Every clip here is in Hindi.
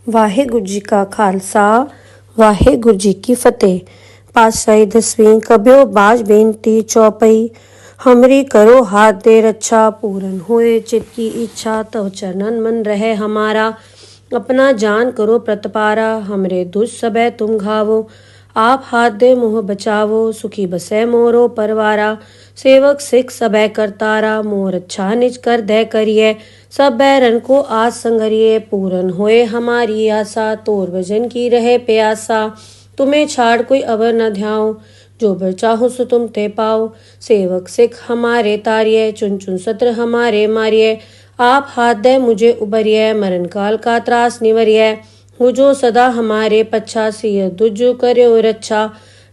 ਵਾਹਿਗੁਰੂ ਜੀ ਕਾ ਖਾਲਸਾ ਵਾਹਿਗੁਰੂ ਜੀ ਕੀ ਫਤਿਹ। ਪਾਤਸ਼ਾਹੀ ਦਸਵੀਂ ਕਬਿਓ ਬਾਜ ਬੇਨਤੀ ਚੌਪਈ। हमरी करो हाथ दे रक्षा, पूरन होए चित की इच्छा, तव चरणन मन रहे हमारा। अपना जान करो प्रतपारा, हमरे दुष्ट सबे तुम घावो। आप हाथ दे मुँह बचावो, सुखी बसे मोरो परवारा। सेवक सिख सबे करतारा, मोर अच्छा निज कर दे करिए। सब बैरन को आज संगरिए, पूरन होए हमारी आशा। तोर भजन की रहे प्यासा, तुम्हें छाड़ कोई अवर न ध्याओ। जो बर चाहो सो तुम ते पाओ। सेवक सिख हमारे तारिये, चुन चुन सत्र हमारे मारिये। आप हाथ दे मुझे उबरिये, मरण काल का त्रास निवरिये। हो जो सदा हमारे पच्छा, सिय दुजु कर्यो रक्षा।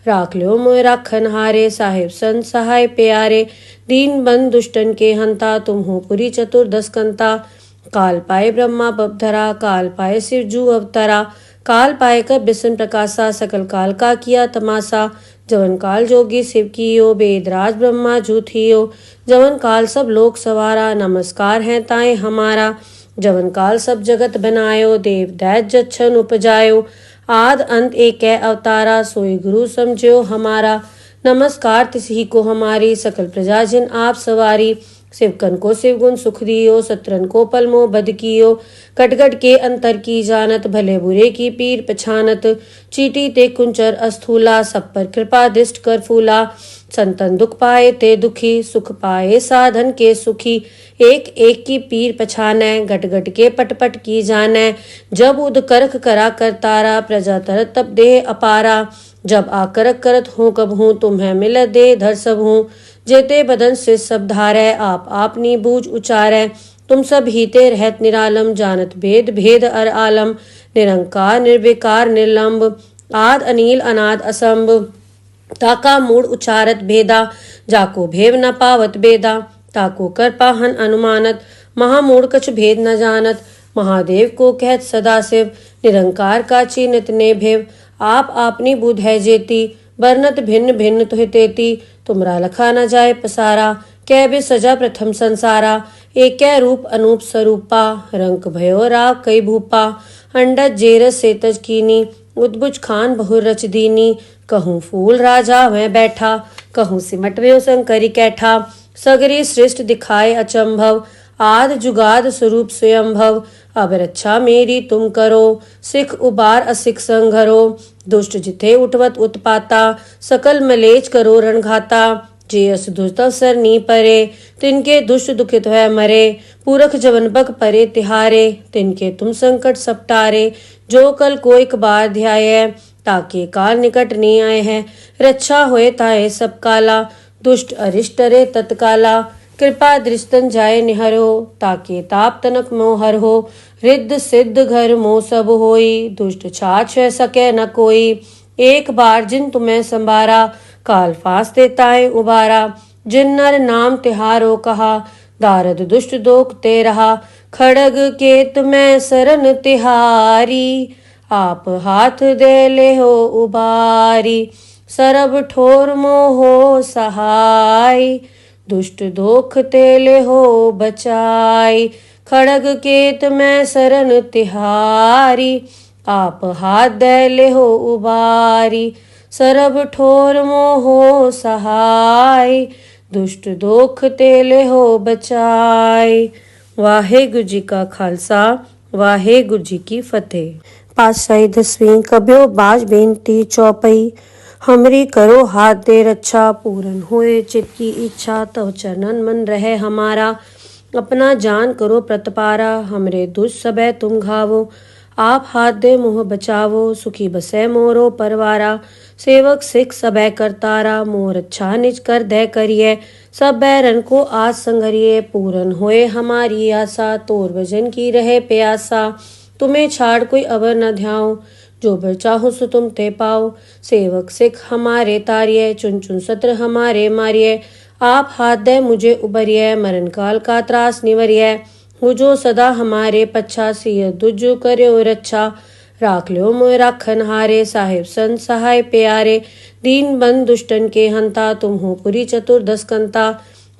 राख लो मोय राखन हारे, साहिब संत सहाय प्यारे। दीन बंद दुष्टन के हंता, तुम हो पुरी चतुर्दश कंता। काल पाए ब्रह्मा बपधरा, काल पाए शिव जू अवतरा। काल पाए कर बिसन प्रकाशा, सकल काल का किया तमाशा। जवन काल जोगी शिव कियो, वेदराज ब्रह्मा जू थियो। जवन काल सब लोक सवारा, नमस्कार है ताए हमारा। जवन काल सब जगत बनायो, देव दैत जच्छन उपजायो। आद अंत एक अवतारा, सोई गुरु समझो हमारा। नमस्कार तिसही को हमारी, सकल प्रजा जिन आप सवारी। शिवकन को शिव गुण सुख दियो, सत्रन को पलमो बद कियो। कटगट के अंतर की जानत, भले बुरे की पीर पछानत। चीटी ते कुंचर अस्थूला, सब पर कृपा दृष्ट कर फूला। संतन दुख पाए ते दुखी, सुख पाए साधन के सुखी। एक एक की पीर पछानै, गट गट के पट पट की जानै। जब उद करख करा करतारा, प्रजा तरत तब देह अपारा। जब आकरक करत हूँ कब हूँ, तुम्हें मिल दे धर सब हूँ। जेते बदन से सब धारै, आप आपनी बूझ उचारै। तुम सब हीते रहत निरालम, जानत भेद भेद अर आलम। निरंकार निर्विकार निर्लंब, आद अनील अनाद असंभ। ताका मूड उचारत भेदा, जाको भेव न पावत बेदा। ताको कर पाहन अनुमानत, महामूड कछ भेद न जानत। महादेव को कहत सदा शिव, निरंकार का चीनत ने भेव। आप आपनी बुध है जेती, बरनत भिन्न भिन्न तुहि तेती। तुमरा लखा न जाए पसारा, कै बे सजा प्रथम संसारा। एक रूप अनूप स्वरूपा, रंक भयो राव कई भूपा। अंडज जेरस सेतज कीनी, उद्भुज खान बहुर रच दीनी। कहूँ फूल राजा वह बैठा, कहूँ सिमट व्यो शंकरी कैठा। सगरी सृष्ट दिखाए अचंभव, आद जुगाद स्वरूप स्वयंभव। अब रक्षा मेरी तुम करो, सिख उबार असिख संघरो। दुष्ट जिथे उठवत उत्पाता, सकल मलेच करो रणघाता। जे अस दुष्ट अवसर नी परे, तिनके दुष्ट दुखित है मरे। पूरख जवन बक परे तिहारे, तिनके तुम संकट सपटारे। जो कल को एक बार ध्याय, ताके काल निकट नहीं आए हैं। रक्षा होए ताए सब काला, दुष्ट अरिष्ट रे तत्काला। कृपा दृष्टन जाए निहरो, ताके ताप तनक मोहर हो। रिद्ध सिद्ध घर मोह सब होई, दुष्ट छाछ सके न कोई। एक बार जिन तुम्हें संभारा, काल फांस देता है उबारा। जिन नर नाम तिहारो कहा, दारद दुष्ट दोख ते रहा। खड़ग केत में सरन तिहारी, आप हाथ दे ले हो उबारी। सरब ठोर मोहो सहाय, दुष्ट दोख तेले हो बचाई। खड़ग केत में सरन तिहारी, आप हाथ दे ले हो उबारी। सरब ठोर मोहो सहाय, दुष्ट दोख तेले हो बचाई। वाहेगुरु जी का खालसा वाहेगुरु जी की फतेह। पातशाही दसवीं कबियो बाज बेनती चौपई। हमरी करो हाथ दे रक्षा, पूरन होए चित की इच्छा। तव चरणन मन रहे हमारा। अपना जान करो प्रतपारा, हमरे दुष्ट सबे तुम घावो। आप हाथ दे मुँह बचावो, सुखी बसे मोरो परवारा। सेवक सिख सबे करतारा, मोर अच्छा निज कर दे करिए। सब बैरन को आज संगरिए, पूरन होए हमारी आशा। तोर भजन की रहे प्यासा, तुम्हें छाड़ कोई अवर न ध्याओ। जो बर चाहो सो तुम ते पाओ। सेवक सिख हमारे तारिये, चुन चुन सत्र हमारे मारिये। आप हाथ दे मुझे उबरिये, मरण काल का त्रास निवरिये। हो जो सदा हमारे पच्छा, सिय दुजु कर्यो रक्षा। राख लो मोय राखन हारे, साहिब संत सहाय प्यारे। दीन बंद दुष्टन के हंता, तुम हो पुरी चतुर्दश कंता।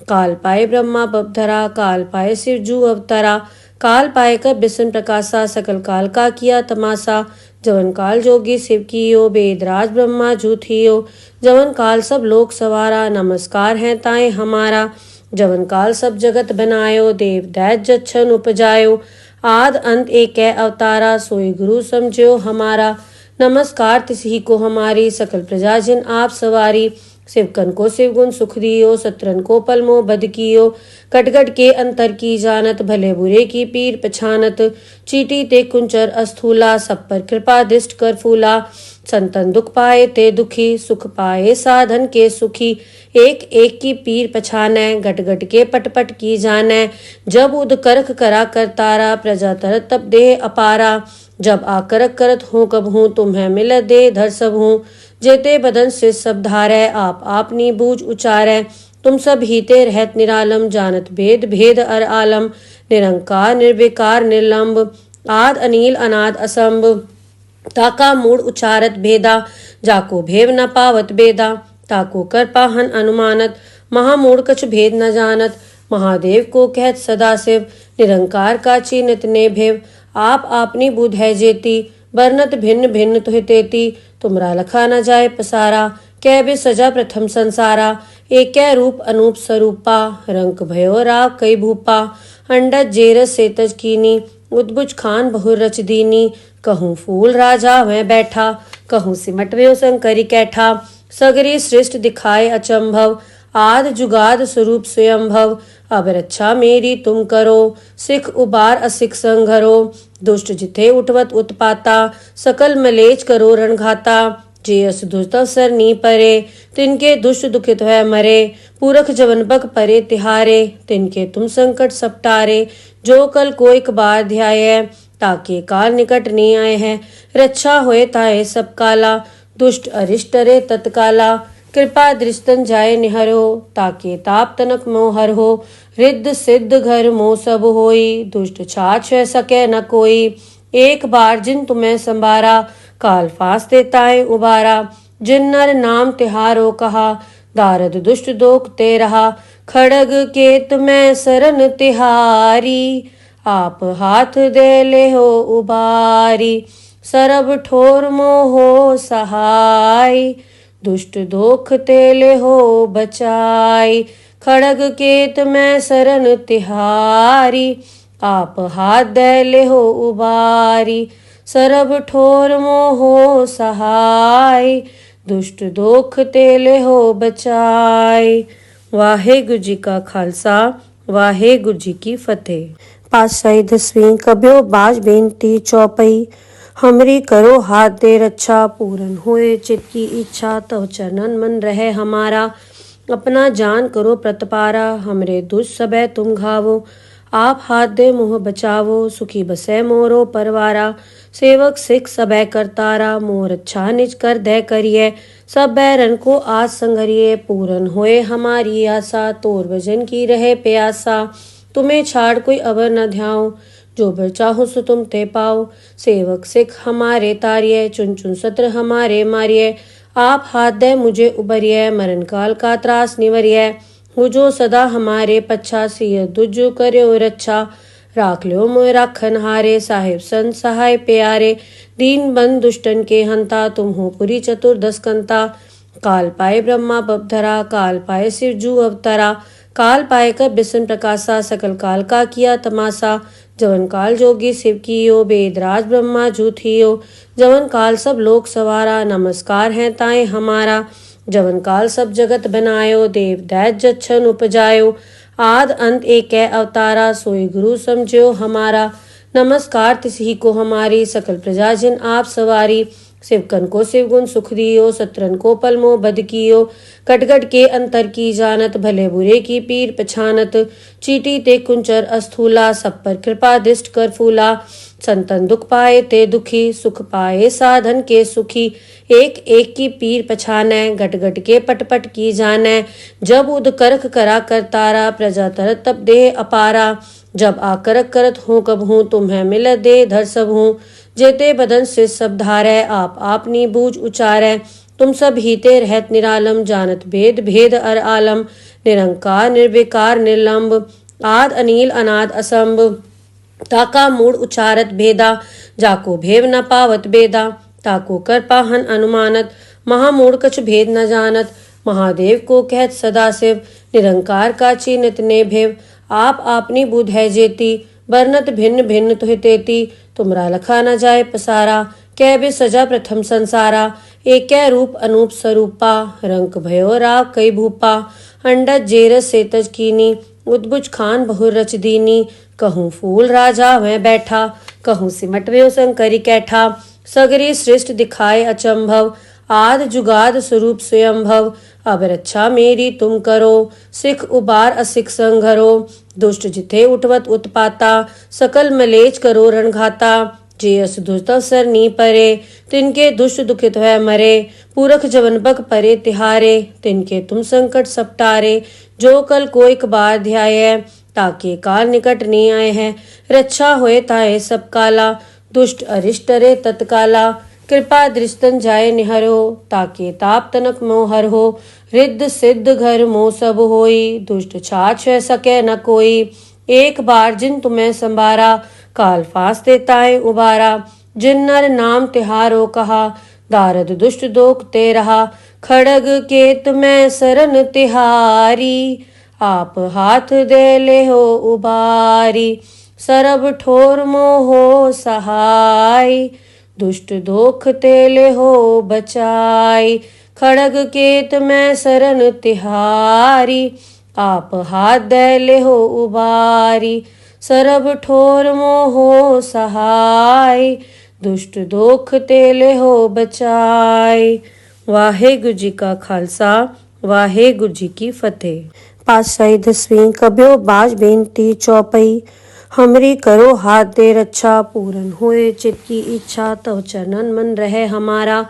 काल पाए ब्रह्मा बपधरा, काल पाए शिव जू अवतरा। काल पाए कर बिसन प्रकाशा सकल काल का किया तमाशा। जवन काल जोगी शिव कियो वेदराज ब्रह्मा जूथियो। जवन काल सब लोक सवारा नमस्कार है ताए हमारा। जवन काल सब जगत बनायो देव दैत जच्छन उपजायो। आद अंत एक अवतारा सोई गुरु समझो हमारा। नमस्कार तिसही को हमारी सकल प्रजा जिन आप सवारी। शिवकन को शिवगुण सुख दियो सत्रन को पलमो बद कियो। कटगट के अंतर की जानत भले बुरे की पीर पछानत। चीटी ते कुंचर अस्थूला सब पर कृपा दिष्ट कर फूला। संतन दुख पाए ते दुखी सुख पाए साधन के सुखी। एक एक की पीर पछानै गट गट के पट पट की जानै। जब उद करख करा कर तारा प्रजा तरत तब देह अपारा। जब आकरक करत हूँ कब हूँ तुम्हें मिल दे धर सब हूँ। जेते बदन से सब धारै आप आपनी बूझ उचारै। तुम सब हीते रहत निरालम जानत भेद भेद अर आलम। निरंकार निर्विकार निर्लंब आद अनील अनाद असंभ। ताका मूड उचारत भेदा जाको भेव न पावत बेदा। ताको कर पाहन अनुमानत महामूड कछ भेद न जानत। महादेव को कहत सदा शिव निरंकार का चीनित ने भेव। आप आपनी बुध है जेती बरनत भिन्न भिन्न तुहि तेती। तुमरा लखा न जाए पसारा कै बे सजा प्रथम संसारा। एक रूप अनूप स्वरूपा रंक भयो राव कई भूपा। अंडज जेरस सेतज कीनी उद्बुज खान बहु रच दीनी। कहूँ फूल राजा वह बैठा कहूँ सिमट व्यो शंकरी कैठा। सगरी सृष्ट दिखाए अचंभव आद जुगाद स्वरूप स्वयंभव। अब रक्षा मेरी तुम करो सिख उबार असिख संघरो। दुष्ट जिथे उठवत उत्पाता सकल मलेच करो रणघाता। जे अस दुष्ट अवसर नी परे तिनके दुष्ट दुखित है मरे। पूरख जवन बक परे तिहारे तिनके तुम संकट सपटारे। जो कल को एक बार ध्याय ताके काल निकट नहीं आए हैं। रक्षा होए ताए सब काला दुष्ट अरिष्ट रे तत्काला। कृपा दृष्टन जाए निहरो ताके ताप तनक मोहर हो। रिद्ध सिद्ध घर मोह सब होई दुष्ट छाछ सके न कोई। एक बार जिन तुम्हें संभारा काल फास देताए उबारा। जिन नर नाम तिहारो कहा दारद दुष्ट दोख ते रहा। खड़ग केत में सरन तिहारी आप हाथ दे ले हो उबारी। सरब ठोर मोहो सहाय दुष्ट दोख तेले हो बचाई। खड़ग केत में सरन तिहारी आप हाथ दे ले हो उबारी। सरब ठोर मोहो सहाय दुष्ट दोख तेले हो बचाई। वाहेगुरु जी का खालसा वाहेगुरु जी की फतेह। पातशाही दसवीं कब्यो बाज बेनती चौपई। हमरी करो हाथ दे रक्षा पूरन होए चित की इच्छा। तव चरणन मन रहे हमारा अपना जान करो प्रतपारा। हमरे दुष्ट सबे तुम घावो आप हाथ दे मुँह बचावो। सुखी बसे मोरो परवारा सेवक सिख सबे करतारा। मोर अच्छा निज कर दे करिए सब बैरन को आज संघरिए। पूरन होए हमारी आशा तोर भजन की रहे प्यासा। तुम्हें छाड़ कोई अवर न ध्याओ जो बर चाहो सो तुम ते पाओ। सेवक सिख हमारे तारिये चुन चुन सत्र हमारे मारिये। आप हाथ दे मुझे उबरिये मरण काल का त्रास निवरिये। हो जो सदा हमारे पच्छा सिय दुजो करो रक्षा। राख लो मोय राखन हारे साहिब संत सहाय प्यारे। दीन बंद दुष्टन के हंता तुम हो पुरी चतुर्दश कंता। काल पाए ब्रह्मा बपधरा काल पाए शिव जू अवतरा। काल पाए कर बिसन प्रकाशा सकल काल का किया तमाशा। जवन काल जोगी शिव कियो वेदराज ब्रह्मा जूथियो। जवन काल सब लोक सवारा नमस्कार है ताए हमारा। जवन काल सब जगत बनायो देव दैत जच्छन उपजायो। आद अंत एक अवतारा सोई गुरु समझो हमारा। नमस्कार तिसही को हमारी सकल प्रजा जिन आप सवारी। शिवकन को शिवगुण सुख दियो सत्रन को पलमो बद कियो। कटगट के अंतर की जानत भले बुरे की पीर पछानत। चीटी ते कुंचर अस्थूला सब पर कृपा दिष्ट कर फूला। संतन दुख पाए ते दुखी सुख पाए साधन के सुखी। एक एक की पीर पछानै गट गट के पट पट की जानै। जब उद करख करा कर तारा प्रजा तरत तब देह अपारा। जब आकरक करत हूँ कब हूँ तुम्हें मिल दे धर सब हूँ। जेते बदन से सब धारै आप आपनी बूझ उचारै। तुम सब हीते रहत निरालम जानत भेद भेद अर आलम। निरंकार निर्विकार निर्लंब आद अनील अनाद असंभ। ताका मूड उचारत भेदा, जाको भेव न पावत बेदा, ताको कर पाहन अनुमानत, महामूढ़ कछ भेद न जानत, महादेव को कहत सदाशिव, निरंकार का चीनित ने भेव, आप आपनी बुध है जेती, बरनत भिन्न भिन्न तुहि तेती, तुमरा लखा न जाए पसारा, कै बे सजा प्रथम संसारा, एक रूप अनूप स्वरूपा, रंक भयो राव कई भूपा, अंडज जेरस सेतज कीनी, उद्भुज खान बहुर रच दीनी, कहूँ फूल राजा वह बैठा, कहूँ सिमट व्यो शंकरी कैठा, सगरी सृष्ट दिखाए अचंभव, आद जुगाद स्वरूप स्वयंभव, अब रक्षा मेरी तुम करो, सिख उबार असिख संघरो, दुष्ट जिथे उठवत उत्पाता, सकल मलेच करो रणघाता, जे अस दुष्टवसर नी परे, तिनके दुष्ट दुखित है मरे, पूरख जवन बक परे तिहारे, तिनके तुम संकट सपटारे, जो कल को एक बार ध्याय, ताके काल निकट नहीं आए हैं, रक्षा होए ताए सब काला, दुष्ट अरिष्ट रे तत्काला, कृपा दृष्टन जाए निहरो, ताके ताप तनक मोहर हो, रिद्ध सिद्ध घर मोह सब होई, दुष्ट छाछ सके न कोई, एक बार जिन तुम्हें संभारा, काल फांस देता है उबारा, जिन नर नाम तिहारो कहा, दारद दुष्ट दोख ते रहा, खड़ग केत में सरन तिहारी, आप हाथ दे ले हो उबारी, सरब ठोर मोहो सहाय, दुष्ट दोख तेले हो बचाई, खड़ग केत में सरन तिहारी, आप हाथ दे ले हो उबारी, सरब ठोर मोहो सहाय, दुष्ट दोख तेले हो बचाई। वाहेगुरु जी का खालसा, वाहेगुरु जी की फतेह। पातशाही 10वीं कब्यो बाज बेनती चौपई, हमरी करो हाथ दे रक्षा, पूरन होए चित की इच्छा, तव चरणन मन रहे हमारा,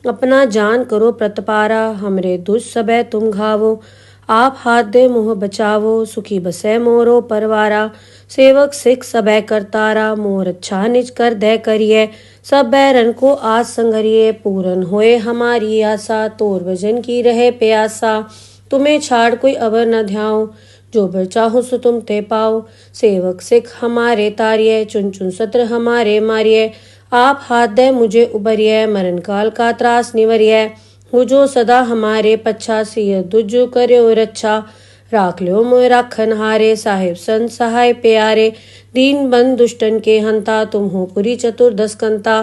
अपना जान करो प्रतपारा, हमरे दुष्ट सबे तुम घावो, आप हाथ दे मोह बचावो, सुखी बसे मोरो परवारा, सेवक सिख सबे करतारा, मोर अच्छा निज कर दे करिए, सब बैरन को आज संगरिए, पूरन होए हमारी आशा, तोर भजन की रहे प्यासा, तुम्हें छाड़ कोई अवर न ध्याओ, जो बर चाहो सो तुम ते पाओ, सेवक सिख हमारे तारिये, चुन चुन सत्र हमारे मारिये, आप हाथ दे मुझे उबरिये, मरण काल का त्रास निवरिये, हो जो सदा हमारे पच्छा, सिय दुजो कर्यो रक्षा, राख लो मोय राखन हारे, साहिब संत सहाय प्यारे, दीन बंद दुष्टन के हंता, तुम हो पुरी चतुर्दश कंता,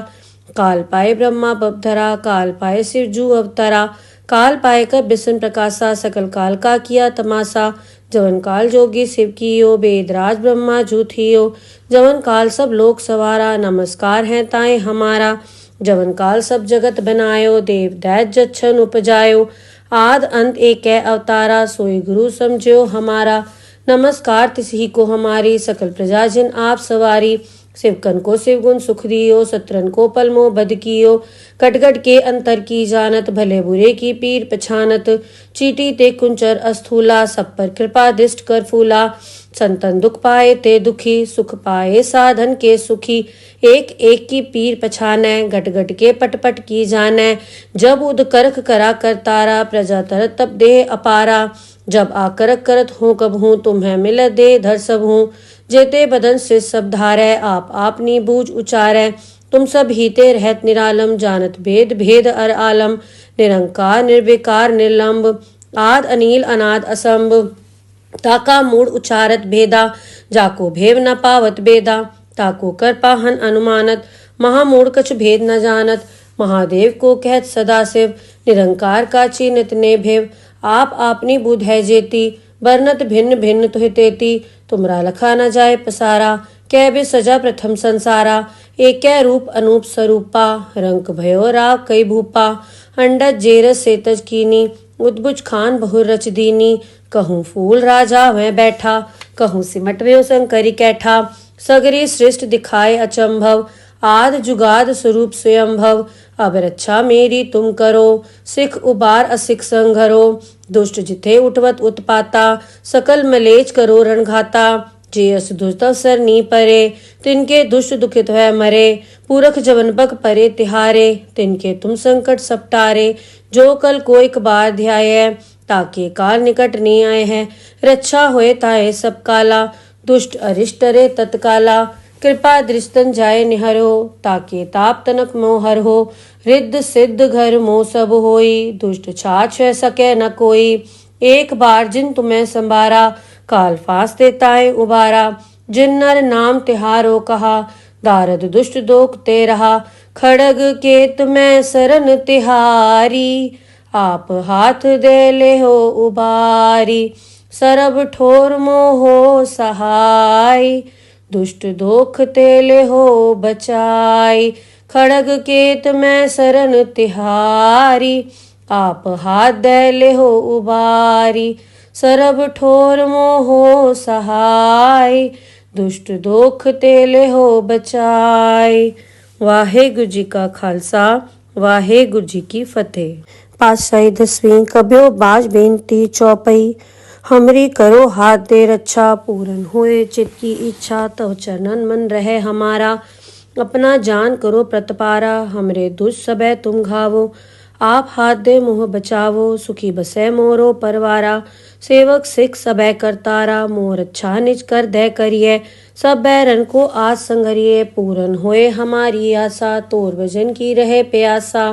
काल पाए ब्रह्मा बपधरा, काल पाए शिव जू अवतरा, काल पाए कर बिसन प्रकाशा, सकल काल का किया तमाशा, जवन काल जोगी शिव कियो, वेदराज ब्रह्मा जूथियो, जवन काल सब लोक सवारा, नमस्कार है ताए हमारा, जवन काल सब जगत बनायो, देव दैत जच्छन उपजायो, आद अंत एक अवतारा, सोई गुरु समझो हमारा, नमस्कार तिसही को हमारी, सकल प्रजा जिन आप सवारी, शिवकन को शिवगुण सुख दियो, सत्रन को पलमो बद कियो, कटगट के अंतर की जानत, भले बुरे की पीर पछानत, चीटी ते कुंचर अस्थूला, सब पर कृपा दिष्ट कर फूला, संतन दुख पाए ते दुखी, सुख पाए साधन के सुखी, एक एक की पीर पछाने, घट घट के पट पट की जाने, जब उद करख करा कर तारा, प्रजा तरत तब देह अपारा, जब आकरक करत हूँ कब हूँ, तुम्हें मिल दे धर सब हूँ, जेते बदन से सब धारै, आप आपनी बूझ उचारै, तुम सब हीते रहत निरालम, जानत भेद भेद अर आलम, निरंकार निर्विकार निर्लंब, आद अनील अनाद असंभ, ताका मूड उचारत भेदा, जाको भेव न पावत बेदा, ताको कर पाहन अनुमानत, महामूढ़ कछ भेद न जानत, महादेव को कहत सदाशिव, निरंकार का चीनित ने भेव, आप आपनी बुध है जेती, बरनत भिन्न भिन्न तुहि तेती, तुमरा लखा न जाए पसारा, कै बे सजा प्रथम संसारा, एक रूप अनूप स्वरूपा, रंक भयो राव कई भूपा, अंडज जेरस सेतज कीनी, उद्भुज खान बहुर रच दीनी, कहूँ फूल राजा वह बैठा, कहूँ सिमट व्यो शंकरी कैठा, सगरी सृष्ट दिखाए अचंभव, आद जुगाद स्वरूप स्वयंभव, अब रक्षा मेरी तुम करो, सिख उबार असिख संघरो, दुष्ट जिथे उठवत उत्पाता, सकल मलेच करो रणघाता, जे अस दुष्टवसर नी परे, तिनके दुष्ट दुखित है मरे, पूरख जवन बक परे तिहारे, तिनके तुम संकट सपटारे, जो कल को एक बार ध्याय, ताके काल निकट नहीं आए हैं, रक्षा होए ताए सब काला, दुष्ट अरिष्ट रे तत्काला, कृपा दृष्टन जाय निहरो, ताके ताप तनक मोहर हो। रिद्ध सिद्ध घर मोह सब होई, दुष्ट छाछ सके न कोई। एक बार जिन तुम्हें संबारा, काल फांस देताए उबारा। जिन नर नाम तिहारो कहा, दारद दुष्ट दोख ते रहा। खड़ग केत में सरन तिहारी, आप हाथ दे ले हो उबारी। सरब ठोर मोहो सहाय, दुष्ट दोख तेले हो बचाई। खड़ग केत में सरन तिहारी, आप हाथ दे ले हो उबारी। सरब ठोर मोहो सहाय, दुष्ट दोख तेले हो बचाई। वाहेगुरु जी का खालसा, वाहेगुरु जी की फतेह। पातशाही दसवीं कब्यो बाज बेनती चौपई। हमरी करो हाथ दे रक्षा, पूरन होए चित की इच्छा। तव चरणन मन रहे हमारा, अपना जान करो प्रतपारा। हमरे दुष्ट सबे तुम घावो, आप हाथ दे मुँह बचावो। सुखी बसे मोरो परवारा, सेवक सिख सबे करतारा। मोर अच्छा निज कर दे करिए, सब बैरन को आज संगरिए। पूरन होए हमारी आशा, तोर भजन की रहे प्यासा।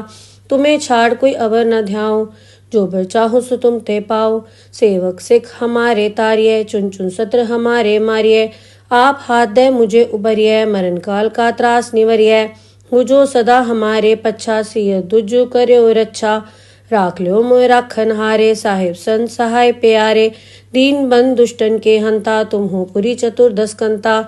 तुम्हें छाड़ कोई अवर न ध्याओ, जो बर चाहो सो तुम ते पाओ। सेवक सिख हमारे तारिये, चुन चुन सत्र हमारे मारिये। आप हाथ दे मुझे उबरिये, मरण काल का त्रास निवरिये। हो जो सदा हमारे पच्छा, सिय दुजो करो रक्षा। राख लो मोय राखन हारे, साहिब संत सहाय प्यारे। दीन बंद दुष्टन के हंता, तुम हो पुरी चतुर्दश कंता।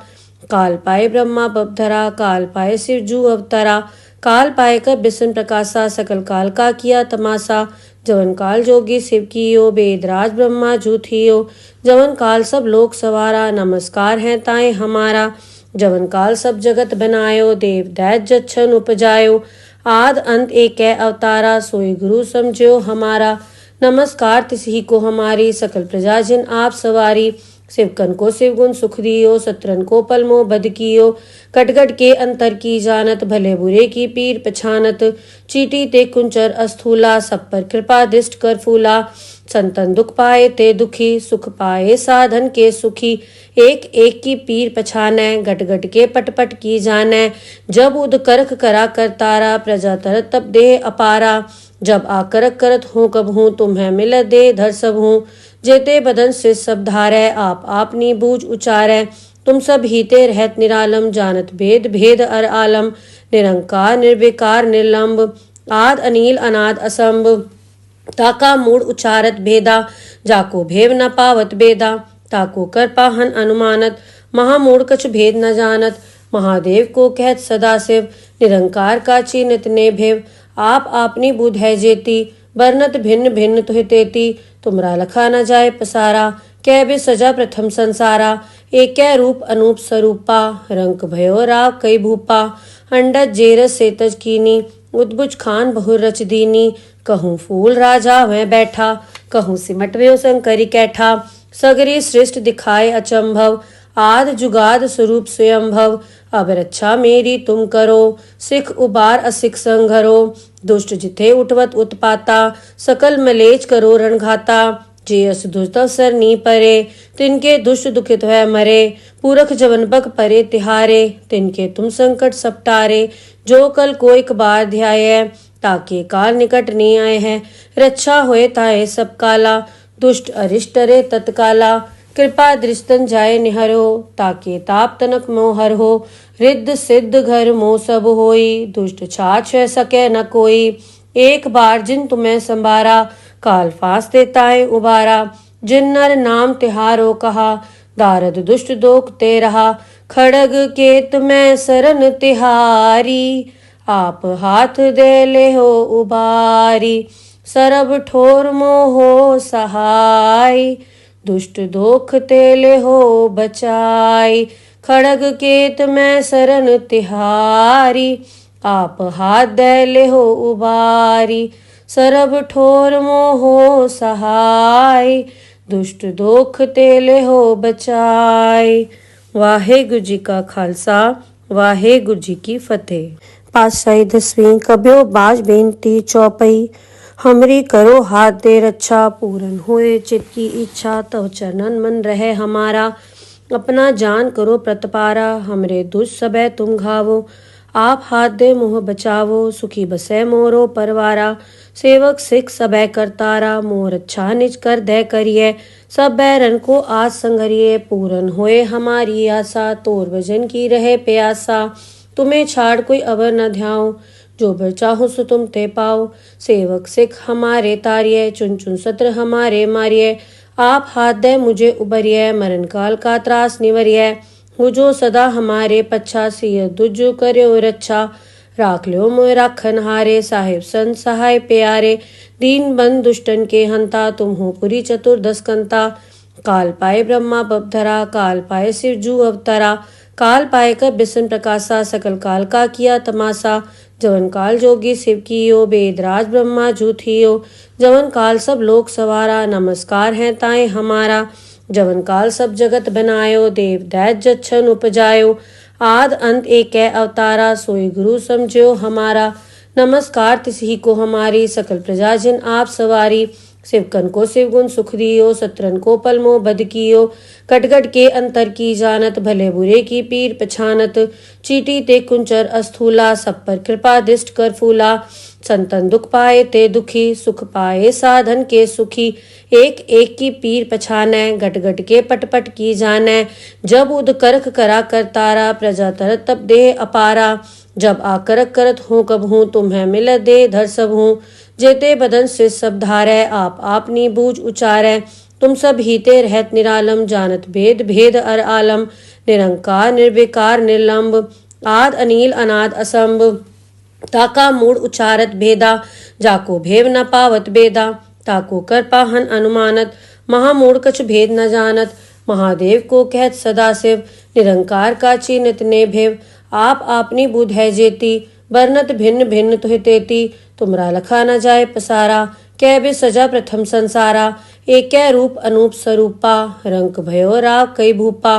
काल पाए ब्रह्मा बपधरा, काल पाए शिव जू अवतरा। काल पाए कर बिसन प्रकाशा, सकल काल का किया तमाशा। जवन काल जोगी शिव कियो, वेदराज ब्रह्मा जू थियो। जवन काल सब लोक सवारा, नमस्कार है ताए हमारा। जवन काल सब जगत बनायो, देव दैत जच्छन उपजायो। आद अंत एक अवतारा, सोई गुरु समझो हमारा। नमस्कार तिसही को हमारी, सकल प्रजा जिन आप सवारी। शिवकन को शिवगुण सुख दियो, सत्रन को पलमो बद कियो। कटगट के अंतर की जानत, भले बुरे की पीर पछानत। चीटी ते कुंचर अस्थूला, सब पर कृपा दृष्ट कर फूला। संतन दुख पाए ते दुखी, सुख पाए साधन के सुखी। एक एक की पीर पछानै, गट गट के पट पट की जानै। जब उद करख करा करतारा, प्रजा तरत तब देह अपारा। जब आकरक करत हूँ कब हूँ, तुम्हें मिल दे धर सब हूँ। जेते बदन से सब धारै, आप आपनी बूझ उचारै। तुम सब हीते रहत निरालम, जानत भेद भेद अर आलम। निरंकार निर्विकार निर्लंब, आद अनील अनाद असंभ। ताका मूड उचारत भेदा, जाको भेव न पावत बेदा। ताको कर पाहन अनुमानत, महामूढ़ कछ भेद न जानत। महादेव को कहत सदा शिव, निरंकार का चीनत ने भेव। आप आपनी बुध है जेती, बरनत भिन्न भिन्न तुहि तेती। तुमरा लखा न जाए पसारा, कै बे सजा प्रथम संसारा। एक रूप अनूप स्वरूपा, रंक भयो राव कई भूपा। अंडज जेरस सेतज कीनी, उद्भुज खान बहुर रच दीनी। कहूँ फूल राजा वह बैठा, कहूँ सिमट व्यो शंकरी कैठा। सगरी सृष्ट दिखाए अचंभव, आद जुगाद स्वरूप स्वयंभव। अब रक्षा मेरी तुम करो, सिख उबार असिख संघरो। दुष्ट जिथे उठवत उत्पाता, सकल मलेच करो रणघाता। जे अस दुष्ट अवसर नी परे, तिनके दुष्ट दुखित है मरे। पुरख जवन बक परे तिहारे, तिनके तुम संकट सपटारे। जो कल को एक बार ध्याय, ताके काल निकट नहीं आए हैं। रक्षा होए ताए सब काला, दुष्ट अरिष्ट रे तत्काला। कृपा दृष्टन जाय निहरो, ताके ताप तनक मोहर हो। रिद्ध सिद्ध घर मोह सब होई, दुष्ट छाछ सके न कोई। एक बार जिन तुम्हें संबारा, काल फांस देताए उबारा। जिन नर नाम तिहारो कहा, दारद दुष्ट दोख ते रहा। खड़ग केत में सरन तिहारी, आप हाथ दे ले हो उबारी। सरब ठोर मोहो सहाय, दुष्ट दोख तेले हो बचाई। खड़ग केत में सरन तिहारी, आप हाथ दे ले हो उबारी। सरब ठोर मोहो सहाय, दुष्ट दोख तेले हो बचाई। वाहेगुरु जी का खालसा, वाहेगुरु जी की फतेह। पातशाही दसवीं कब्यो बाज बेनती चौपई। हमरी करो हाथ दे रक्षा, पूरन होए चित की इच्छा। तव चरणन मन रहे हमारा, अपना जान करो प्रतपारा, हमरे दुष्ट सबे तुम घावो। आप हाथ दे मोह बचावो, सुखी बसै मोरो परवारा। सेवक सिख सबे करतारा, मोर अच्छा निज कर दे करिए। सब बैरन को आज संगरिए, पूरन होए हमारी आशा। तोर भजन की रहे प्यासा, तुम्हें छाड़ कोई अवर न ध्याओ। जो बर चाहो सो तुम ते पाओ। सेवक सिख हमारे तारिये, चुन चुन सत्र हमारे मारिये। आप हाथ दे मुझे उबरिये, मरण काल का त्रास निवरिये। हो जो सदा हमारे पच्छा, सिय दुज करयो रच्छा। राख लो मोय राखन हारे, साहिब संत सहाय प्यारे। दीन बंद दुष्टन के हंता, तुम हो पुरी चतुर्दश कंता। काल पाए ब्रह्मा बपधरा, काल पाए शिव जू अवतरा। काल पाए कर बिसन प्रकाशा, सकल काल का किया तमाशा। जवन काल जोगी शिव कियो, वेदराज ब्रह्मा जू थियो। जवन काल सब लोक सवारा, नमस्कार है ताए हमारा। जवन काल सब जगत बनायो, देव दैत जच्छन उपजायो। आद अंत एक अवतारा, सोई गुरु समझो हमारा। नमस्कार तिसही को हमारी, सकल प्रजा जिन आप सवारी। शिवकन को शिवगुण सुख दियो, सत्रन को पलमो बद कियो। कटगट के अंतर की जानत, भले बुरे की पीर पछानत। चीटी ते कुंचर अस्थूला, सब पर कृपा दिष्ट कर फूला। संतन दुख पाए ते दुखी, सुख पाए साधन के सुखी। एक एक की पीर पछानै, गट गट के पट पट की जानै। जब उद करख करा कर तारा, प्रजा तरत तब देह अपारा। जब आकरक करत हूँ कब हूँ, तुम्हें मिल दे धर सब हूँ। जेते बदन से सब धारै, आप आपनी बूझ उचारै। तुम सब हीते रहत निरालम, जानत भेद भेद अर आलम। निरंकार निर्विकार निर्लंब, आद अनील अनाद असंभ। ताका मूड उचारत भेदा, जाको भेव न पावत बेदा। ताको कर पाहन अनुमानत, महामूढ़ कछ भेद न जानत। महादेव को कहत सदा शिव, निरंकार का चीनत ने भेव। आप आपनी बुध है जेती, बरनत भिन्न भिन्न तुहि तेती। तुमरा लखा न जाए पसारा, कै बे सजा प्रथम संसारा। एक रूप अनूप स्वरूपा, रंक भयो राव कई भूपा।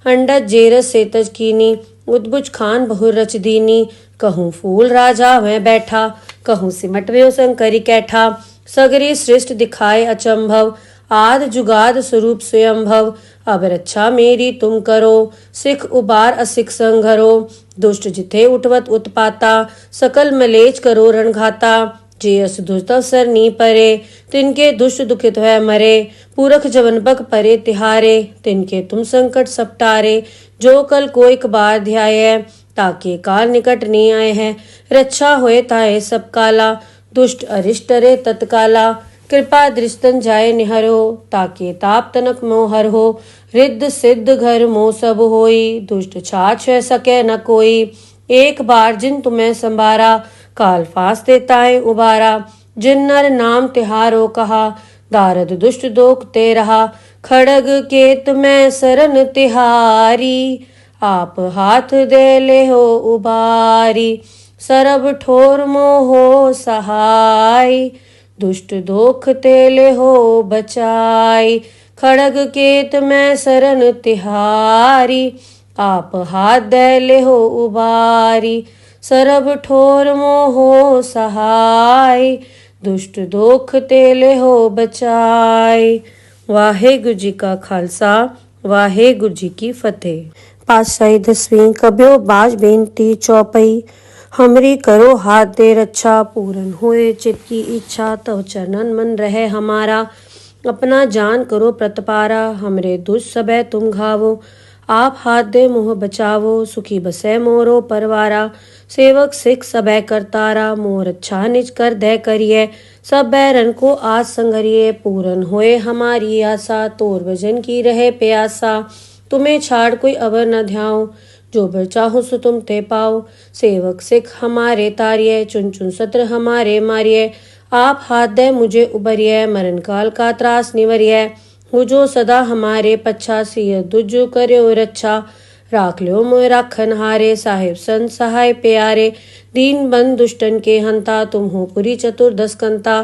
अंडज जेरस सेतज कीनी, उद्भुज खान बहु रच दीनी। कहूँ फूल राजा वह बैठा, कहूँ सिमट व्यो शंकरी कैठा। सगरी सृष्ट दिखाए अचंभव, आद जुगाद स्वरूप स्वयंभव। अब रक्षा मेरी तुम करो, सिख उबार असिख संघरो। दुष्ट जिथे उठवत उत्पाता, सकल मलेच करो रणघाता। जे अस दुष्ट अवसर नी परे, तिनके दुष्ट दुखित है मरे। पूरख जवन बग परे तिहारे, तिनके तुम संकट सपटारे। जो कल को एक बार ध्याय, ताके काल निकट नहीं आए हैं। रक्षा होए ताए सब काला, दुष्ट अरिष्ट रे तत्काला। कृपा दृष्टन जाए निहरो, ताके ताप तनक मोहर हो। रिद्ध सिद्ध घर मोह सब होई, दुष्ट छाछ सके न कोई। एक बार जिन तुम्हें संभारा, काल फांस देताए उबारा। जिन नर नाम तिहारो कहा, दारद दुष्ट दोख ते रहा। खड़ग केत में सरन तिहारी, आप हाथ दे ले हो उबारी। सरब ठोर मोहो सहाय, दुष्ट दोख तेले हो बचाई। खड़ग केत में सरन तिहारी, आप हाथ दे ले हो उबारी। सरब ठोर मोहो सहाय, दुष्ट दोख तेले हो बचाई। वाहेगुरु जी का खालसा, वाहेगुरु जी की फतेह। पातशाही दसवीं कब्यो बाज बेनती चौपई। हमरी करो हाथ दे रक्षा, पूरन होए चित की इच्छा। तव चरणन मन रहे हमारा, अपना जान करो प्रतपारा। हमरे दुष्ट सबे तुम घावो, आप हाथ दे मोह बचावो। सुखी बसै मोरो परवारा, सेवक सिख सबे करतारा। मोर अच्छा निज कर दे करिए, सब बैरन को आज संगरिए। पूरन होए हमारी आशा, तोर भजन की रहे प्यासा। तुम्हें छाड़ कोई अवर न ध्याओ, जो बर चाहो सो तुम ते पाओ। सेवक सिख हमारे तारिये, चुन चुन सत्र हमारे मारिये। आप हाथ दे मुझे उबरिये, मरण काल का त्रास निवरिये। हो जो सदा हमारे पच्छा, सिय दुज करयो रच्छा। राख लो मोय राखन हारे, साहिब संत सहाय प्यारे। दीन बंद दुष्टन के हंता, तुम हो पुरी चतुर्दश कंता।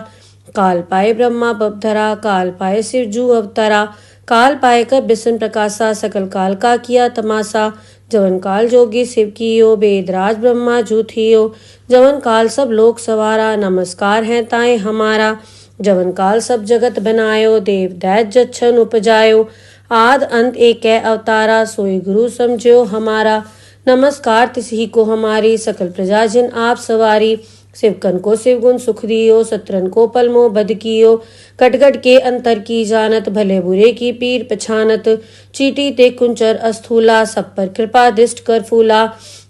काल पाए ब्रह्मा बपधरा, काल पाए शिव जू अवतरा। काल पाए कर बिसन प्रकाशा, सकल काल का किया तमाशा। जवन काल जोगी शिव कियो, वेदराज ब्रह्मा जू थियो। जवन काल सब लोक सवारा, नमस्कार है ताए हमारा। जवन काल सब जगत बनायो, देव दैत जच्छन उपजायो। आद अंत एक है अवतारा, सोई गुरु समझो हमारा। नमस्कार तिसही को हमारी, सकल प्रजाजन आप सवारी। शिवकन को शिवगुण सुख दियो, सत्रन को पलमो बद कियो। कटगट के अंतर की जानत, भले बुरे की पीर पछानत। चीटी ते कुंचर अस्थूला, सब पर कृपा दृष्ट कर फूला।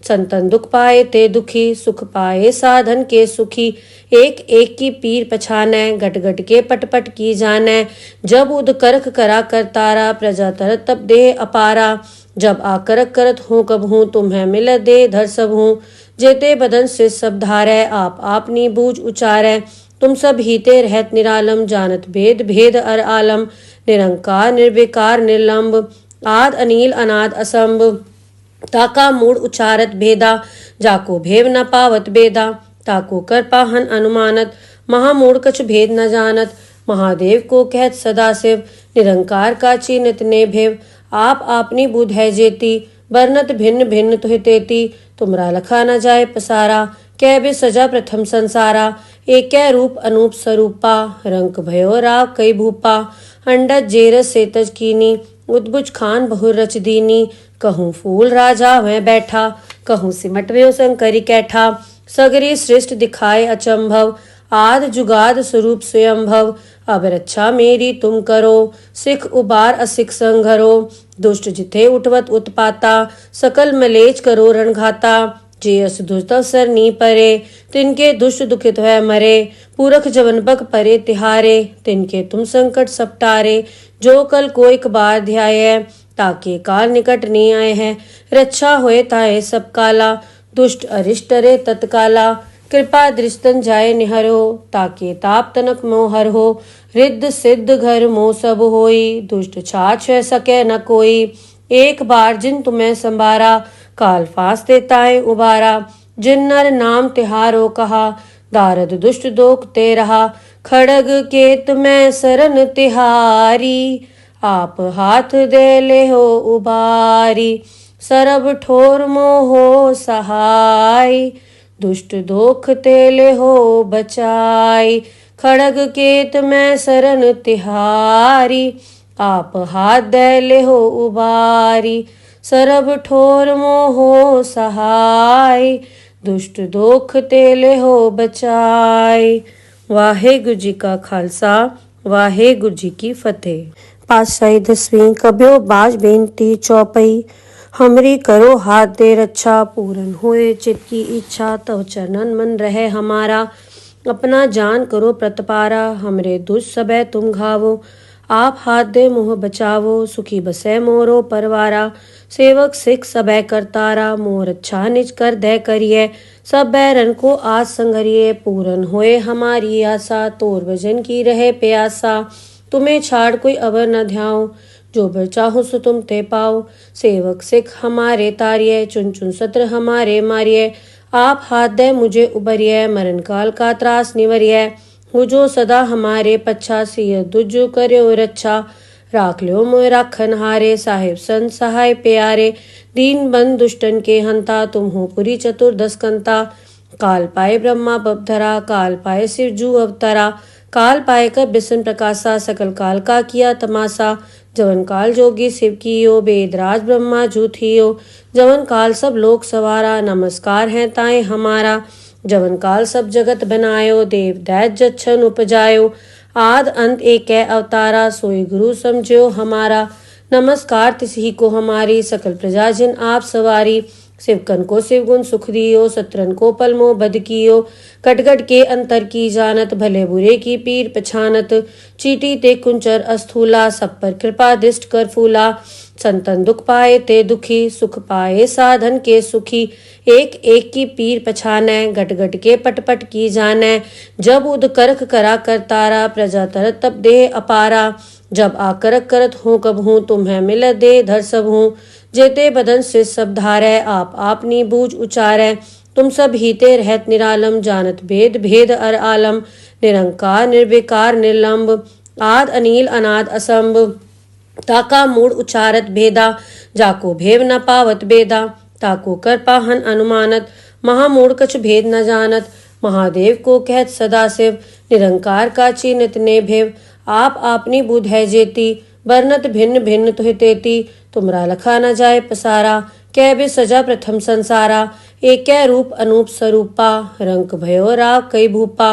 संतन दुख पाए ते दुखी, सुख पाए साधन के सुखी। एक एक की पीर पछानै, गट गट के पट पट की जानै। जब उद करख करा करतारा, प्रजा तरत तब देह अपारा। जब आकरक करत हूँ कब हूँ, तुम्हें मिल दे धर सब हूँ। जेते बदन से सब धारै, आप आपनी बूझ उचारै। तुम सब हीते रहत निरालम, जानत भेद भेद अर आलम। निरंकार निर्विकार निर्लंब, आद अनील अनाद असंभ। ताका मूड उचारत भेदा, जाको भेव न पावत बेदा। ताको कर पाहन अनुमानत, महामूढ़ कछ भेद न जानत। महादेव को कहत सदा शिव, निरंकार का चिन्हत ने भेव। आप आपनी बुध है जेती, बरनत भिन्न भिन्न तुहि तेती। तुमरा लखा न जाए पसारा, कै बे सजा प्रथम संसारा। एक रूप अनूप स्वरूपा, रंक भयो राव कई भूपा। अंडज जेरस सेतज कीनी, उद्भुज खान बहुर रच दीनी। कहूँ फूल राजा वह बैठा, कहूँ सिमट व्यो शंकरी कैठा। सगरी सृष्ट दिखाए अचंभव, आद जुगाद स्वरूप स्वयंभव। अब रक्षा मेरी तुम करो, सिख उबार असिख संघरो। दुष्ट जिथे उठवत उत्पाता, सकल मलेच करो रणघाता। जे अस दुष्ट अवसर नी परे, तिनके दुष्ट दुखित है मरे। पूरख जवन बक परे तिहारे, तिनके तुम संकट सपटारे। जो कल को एक बार ध्याय, ताके काल निकट नहीं आए हैं। रक्षा होए ताए सब काला, दुष्ट अरिष्ट रे तत्काला। कृपा दृष्टन जाए निहरो, ताके ताप तनक मोहर हो। रिद्ध सिद्ध घर मोह सब होई, दुष्ट छाछ सके न कोई। एक बार जिन तुम्हें संभारा, काल फांस देताए उबारा। जिन नर नाम तिहारो कहा, दारद दुष्ट दोख ते रहा। खड़ग केत में सरन तिहारी, आप हाथ दे ले हो उबारी। सरब ठोर मोहो सहाय, दुष्ट दोख तेले हो बचाई। खड़ग केत में सरन तिहारी, आप हाथ दे ले हो उबारी। सरब ठोर मोहो सहाय, दुष्ट दोख तेले हो बचाई। वाहेगुरु जी का खालसा, वाहेगुरु जी की फतेह। पातशाही 10वीं कब्यो बाज बेनती चौपई। हमरी करो हाथ दे रक्षा, पूरन होए चित की इच्छा। तव चरणन मन रहे हमारा, अपना जान करो प्रतपारा। हमरे दुष्ट सबे तुम घावो, आप हाथ दे मोह बचावो। सुखी बसे मोरो परवारा, सेवक सिख सबे करतारा। मोर अच्छा निज कर दे करिए, सब बैरन को आज संगरिए। पूरन होए हमारी आशा, तोर भजन की रहे प्यासा। तुम्हें छाड़ कोई अवर न ध्याओ, जो बर चाहो सो तुम ते पाओ। सेवक सिख हमारे तारिये, चुन चुन सत्र हमारे मारिये। आप हाथ दे मुझे उबरिये, मरण काल का त्रास निवरिये। हो जो सदा हमारे पच्छा, सिय दुजो कर्यो रक्षा। राख लो मोय राखन हारे, साहिब संत सहाय प्यारे। दीन बंद दुष्टन के हंता, तुम हो पुरी चतुर्दश कंता। काल पाए ब्रह्मा बपधरा, काल पाए शिव जू अवतरा। काल पाए कर बिसन प्रकाशा, सकल काल का किया तमाशा। जवन काल जोगी शिव कियो, वेदराज ब्रह्मा जूथियो। जवन काल सब लोक सवारा, नमस्कार है ताए हमारा। जवन काल सब जगत बनायो, देव दैत जच्छन उपजायो। आद अंत एक है अवतारा, सोई गुरु समझो हमारा। नमस्कार तिसही को हमारी, सकल प्रजाजन आप सवारी। शिवकन को शिवगुण सुख दियो, सत्रन को पलमो बद कियो। कटगट के अंतर की जानत, भले बुरे की पीर पछानत। चीटी ते कुंचर अस्थूला, सब पर कृपा दृष्ट कर फूला। संतन दुख पाए ते दुखी, सुख पाए साधन के सुखी। एक एक की पीर पछानै, गट गट के पट पट की जानै। जब उद करख करा करतारा, प्रजा तरत तब देह अपारा। जब आकरक करत हूँ कब हूँ, तुम्हें मिल दे धर सब हूँ। जेते बदन से सब धारै, आप आपनी बूझ उचारै। तुम सब हीते रहत निरालम, जानत भेद भेद अर आलम। निरंकार निर्विकार निर्लंब, आद अनील अनाद असंभ। ताका मूड उचारत भेदा, जाको भेव न पावत बेदा। ताको कर पाहन अनुमानत, महामूढ़ कछ भेद न जानत। महादेव को कहत सदा शिव, निरंकार का चिन्हत ने भेव। आप आपनी बुध है जेती, वर्णत भिन्न भिन्न तुहि तेती, तुमरा लखा न जाय पसारा। कै बे सजा प्रथम संसारा, एक रूप अनूप स्वरूपा। रंक भयो राव कई भूपा,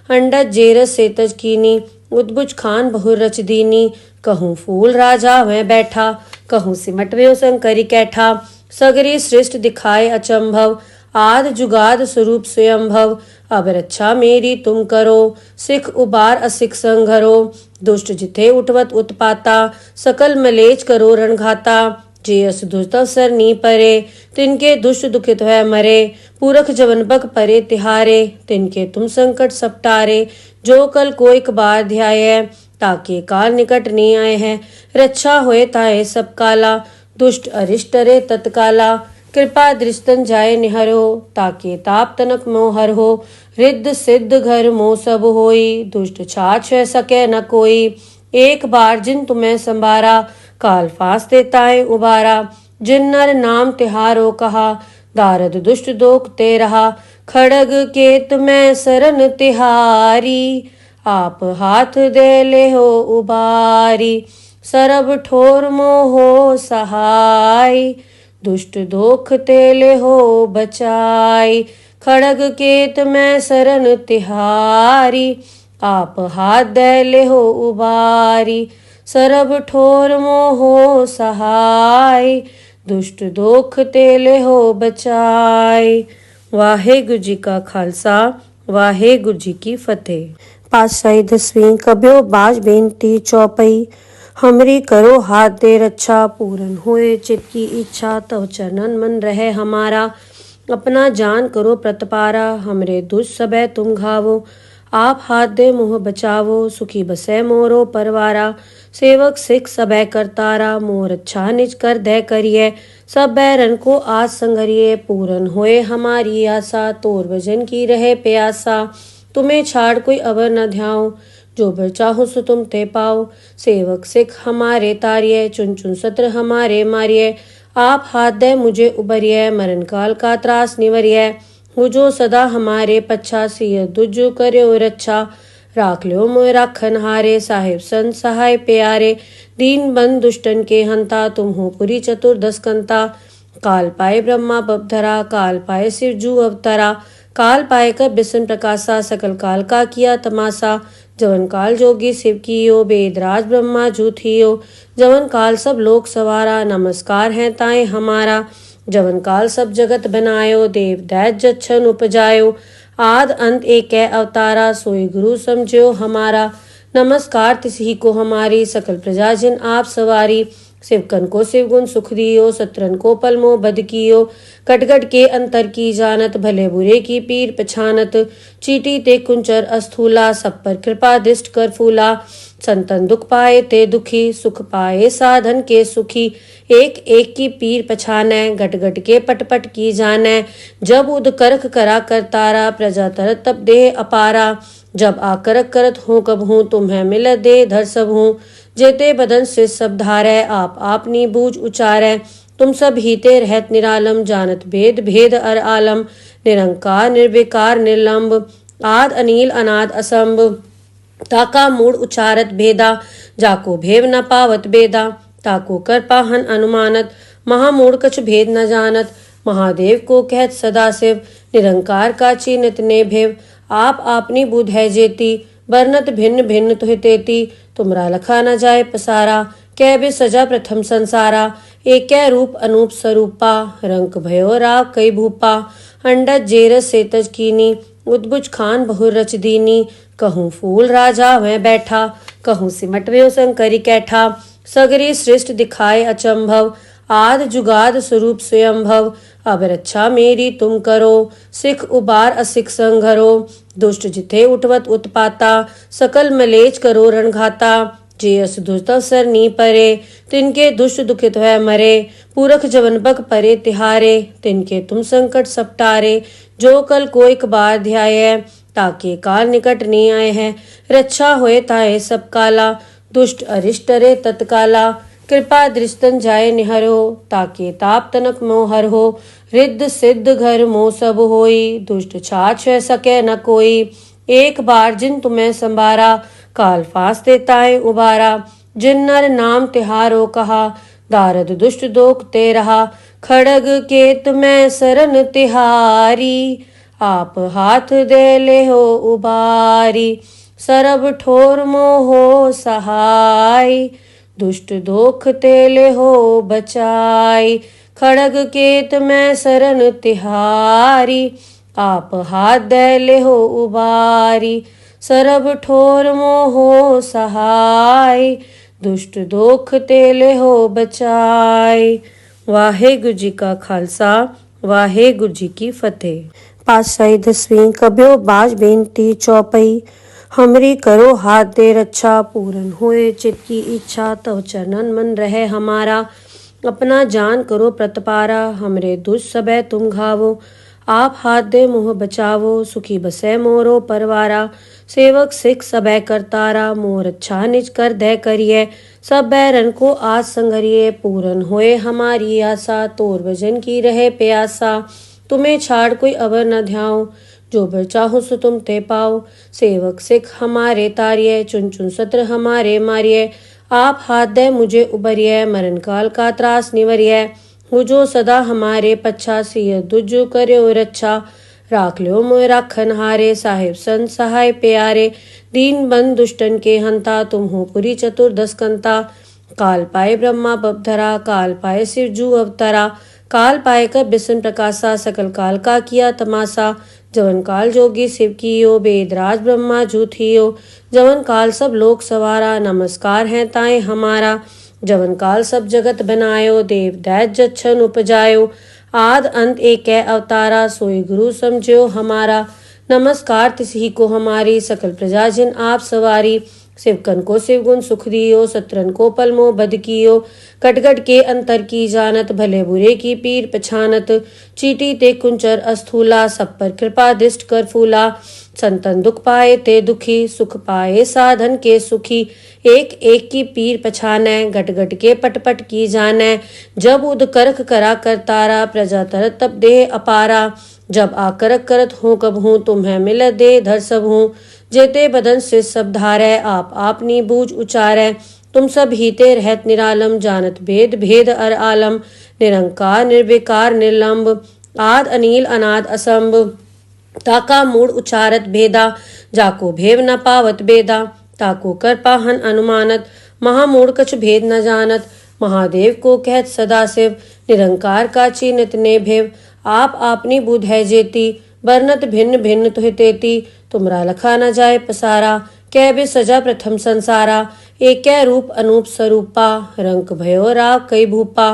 अंडज जेरस सेतज कीनी। उद्बुज खान बहुर रच दीनी, कहूँ फूल राजा वह बैठा। कहूँ सिमट व्यो शंकरी कैठा, सगरी सृष्ट दिखाए अचंभव। आद जुगाद स्वरूप स्वयंभव, अब रक्षा मेरी तुम करो। सिख उबार असिख संघरो, दुष्ट जिथे उठवत उत्पाता। सकल मलेच करो रणघाता, जे अस दुष्ट अवसर नी परे। तिनके दुष्ट दुखित है मरे, पूरख जवन बक परे तिहारे। तिनके तुम संकट सपटारे, जो कल कोई बार ध्याय। ताके काल निकट नहीं आए हैं, रक्षा होए ताए सब काला। दुष्ट अरिष्ट रे तत्काला, कृपा दृष्टन जाय निहरो। ताके ताप तनक मोहर हो, रिद्ध सिद्ध घर मोह सब होई। दुष्ट छाछ है सके न कोई, एक बार जिन तुम्हें संभारा। काल फांस देताए उबारा, जिन नर नाम तिहारो कहा। दारद दुष्ट दोख ते रहा, खड़ग केत में सरन तिहारी। आप हाथ दे ले हो उबारी, सरब ठोर मोहो सहाय। दुष्ट दोख तेले हो बचाई, खड़ग केत में सरन तिहारी। आप हाथ दे ले हो उबारी, सरब ठोर मोहो सहाय। दुष्ट दोख तेले हो बचाई। वाहेगुरु जी का खालसा, वाहेगुरु जी की फतेह। पातशाही दसवीं कब्यो बाज बेनती चौपई। हमरी करो हाथ दे रक्षा, पूरन होए चित की इच्छा। तव चरणन मन रहे हमारा, अपना जान करो प्रतपारा। हमरे दुष्ट सबे तुम घावो, आप हाथ दे मुँह बचावो। सुखी बसे मोरो परवारा, सेवक सिख सबे करतारा। मोर अच्छा निज कर दे करिए, सब बैरन को आज संगरिए। पूरन होए हमारी आशा, तोर भजन की रहे प्यासा। तुम्हें छाड़ कोई अवर न ध्याओ, जो बर चाहो सो तुम ते पाओ। सेवक सिख हमारे तारिये, चुन चुन सत्र हमारे मारिये। आप हाथ दे मुझे उबरिये, मरण काल का त्रास निवरिये। हो जो सदा हमारे पच्छा, सिय दुजो करो रक्षा। राख लो मोय राखन हारे, साहिब संत सहाय प्यारे। दीन बंद दुष्टन के हंता, तुम हो पुरी चतुर्दश कंता। काल पाए ब्रह्मा बपधरा, काल पाए शिव जू अवतरा। काल पाए कर बिसन प्रकाशा, सकल काल का किया तमाशा। जवन काल जोगी शिव कियो, वेदराज ब्रह्मा जू थियो। जवन काल सब लोक सवारा, नमस्कार है ताए हमारा। जवन काल सब जगत बनायो, देव दैत जच्छन उपजायो। आद अंत एक अवतारा, सोई गुरु समझो हमारा। नमस्कार तिसही को हमारी, सकल प्रजा जिन आप सवारी। शिवकन को शिवगुण सुख दियो, सत्रन को पलमो बद कियो। कटगट के अंतर की जानत, भले बुरे की पीर पछानत। चीटी ते कुंचर अस्थूला, सब पर कृपा दृष्ट कर फूला। संतन दुख पाए ते दुखी, सुख पाए साधन के सुखी। एक एक की पीर पछानै, गट गट के पट पट की जानै। जब उद करख करा करतारा, प्रजा तरत तब देह अपारा। जब आकरक करत हूँ कब हूँ, तुम्हें मिल दे धर सब हूँ। जेते बदन से सब धारै, आप आपनी बूझ उचारै। तुम सब हीते रहत निरालम, जानत भेद भेद अर आलम। निरंकार निर्विकार निर्लंब, आद अनील अनाद असंभ। ताका मूड उचारत भेदा, जाको भेव न पावत बेदा। ताको कर पाहन अनुमानत, महामूढ़ कछ भेद न जानत। महादेव को कहत सदा शिव, निरंकार का चीनत ने भेव। आप आपनी बुध है जेती, वर्णत भिन्न भिन्न तुहि तेती। तुमरा लखा न जाय पसारा, कै बे सजा प्रथम संसारा। एक रूप अनूप स्वरूपा, रंक भयो राव कई भूपा। अंडज जेरस सेतज कीनी, उद्बुज खान बहुर रच दीनी। कहूँ फूल राजा वह बैठा, कहूँ सिमट व्यो शंकरी कैठा। सगरी सृष्ट दिखाए अचंभव, आद जुगाद स्वरूप स्वयंभव। अब रक्षा मेरी तुम करो, सिख उबार असिख संघरो। दुष्ट जिथे उठवत उत्पाता, सकल मलेच करो रणघाता। जे अस दुष्ट अवसर नी परे, तिनके दुष्ट दुखित है मरे। पूरख जवन बक परे तिहारे, तिनके तुम संकट सपटारे। जो कल कोई बार ध्याय, ताके काल निकट नहीं आए हैं। रक्षा होए ताए सब काला, दुष्ट अरिष्ट रे तत्काला। कृपा दृष्टन जाय निहरो, ताके ताप तनक मोहर हो। रिद्ध सिद्ध घर मोह सब होई, दुष्ट छाछ है सके न कोई। एक बार जिन तुम्हें संभारा, काल फांस देताए उबारा। जिन नर नाम तिहारो कहा, दारद दुष्ट दोख ते रहा। खड़ग केत मैं सरन तिहारी, आप हाथ दे ले हो उबारी। सरब ठोर मोहो सहाय, दुष्ट दोख ते ले हो बचाई। खड़ग केत मैं सरन तिहारी, आप हाथ दे ले हो उबारी। सरब ठोर मोहो सहाय, दुष्ट दोख ते ले हो बचाई। वाहेगुरु जी का खालसा, वाहेगुरु जी की फतेह। पातशाही दसवीं कब्यो बाज बेनती चौपई, हमरी करो हाथ दे रक्षा। पूरन होए चित की इच्छा, तव चरणन मन रहे हमारा। अपना जान करो प्रतपारा, हमरे दुष्ट सबे तुम घावो। आप हाथ दे मोह बचावो, सुखी बसे मोरो परवारा। सेवक सिख सबे करतारा, मोर अच्छा निज कर दे करिए। सब बैरन को आज संगरिए, पूरन होए हमारी आशा। तोर भजन की रहे प्यासा, तुम्हें छाड़ कोई अवर न ध्याओ। जो बर चाहो सो तुम ते पाओ। सेवक सिख हमारे तारिये, चुन चुन सत्र हमारे मारिये। आप हाथ दे मुझे उबरिये, मरण काल का त्रास निवरिये। हो जो सदा हमारे पच्छा, सिय दुज कर्यो रक्षा। राख लो मोय राखन हारे, साहिब संत सहाय प्यारे। दीन बंद दुष्टन के हंता, तुम हो पुरी चतुर्दश कंता। काल पाए ब्रह्मा बपधरा, काल पाए शिव जू अवतरा। काल पाए कर बिसन प्रकाशा, सकल काल का किया तमाशा। जवन काल जोगी शिव कियो, वेदराज ब्रह्मा जू थियो। जवन काल सब लोक सवारा, नमस्कार है ताए हमारा। जवन काल सब जगत बनायो, देव दैत जच्छन उपजायो। आद अंत एक अवतारा, सोई गुरु समझो हमारा। नमस्कार तिसही को हमारी, सकल प्रजा जिन आप सवारी। शिवकन को शिवगुण सुख दियो, सत्रन को पलमो बद कियो। कटगट के अंतर की जानत, भले बुरे की पीर पछानत। चीटी ते कुंचर अस्थूला, सब पर कृपा दिष्ट कर फूला। संतन दुख पाए ते दुखी, सुख पाए साधन के सुखी। एक एक की पीर पछानै, गट गट के पट पट की जानै। जब उद करख करा कर तारा, प्रजा तरत तब देह अपारा। जब आकरक करत हूँ कब हूँ, तुम्हें मिल दे धर सब हूँ। जेते बदन से सब धारै, आप आपनी बूझ उचारै। तुम सब हीते रहत निरालम, जानत भेद भेद अर आलम। निरंकार निर्विकार निर्लंब, आद अनील अनाद असंभ। ताका मूड उचारत भेदा, जाको भेव न पावत बेदा। ताको कर पाहन अनुमानत, महामूढ़ कछ भेद न जानत। महादेव को कहत सदा शिव, निरंकार का चीनित ने भेव। आप आपनी बुध है जेती, बरनत भिन्न भिन्न तुहि तेती। तुमरा लखा न जाए पसारा, कै बे सजा प्रथम संसारा। एक रूप अनूप स्वरूपा, रंक भयो राव कई भूपा।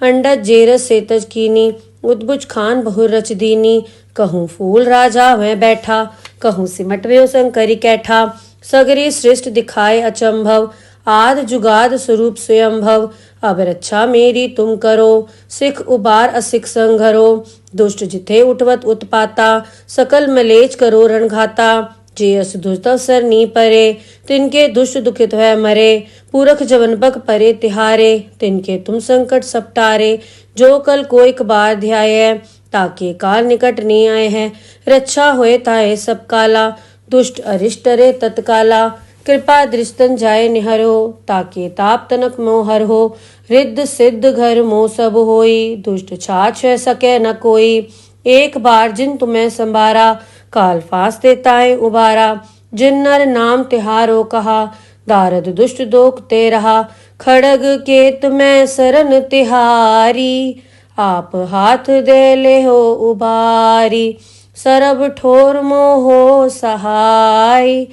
अंडज जेरस सेतज कीनी, उद्भुज खान बहु रच दीनी। कहूँ फूल राजा वह बैठा, कहूँ सिमट व्यो शंकरी कैठा। सगरी सृष्ट दिखाए अचंभव, आद जुगाद स्वरूप स्वयंभव। अब रक्षा मेरी तुम करो, सिख उबार असिख संघरो। दुष्ट जिथे उठवत उत्पाता, सकल मलेच करो रणघाता। जे अस दुष्ट अवसर नी परे, तिनके दुष्ट दुखित है मरे। पूरख जवन बग परे तिहारे, तिनके तुम संकट सपटारे। जो कल को एक बार ध्याय, ताके काल निकट नहीं आए हैं। रक्षा होए ताए सब काला, दुष्ट अरिष्ट रे तत्काला। कृपा दृष्टन जाए निहरो, ताके ताप तनक मोहर हो। रिद्ध सिद्ध घर मोह सब होई, दुष्ट छाछ है सके न कोई। एक बार जिन तुम्हें संभारा, काल फास देताए उबारा। जिन नर नाम तिहारो कहा, दारद दुष्ट दोख ते रहा। खड़ग केत मैं सरन तिहारी, आप हाथ दे ले हो उबारी। सरब ठोर मोहो सहाय,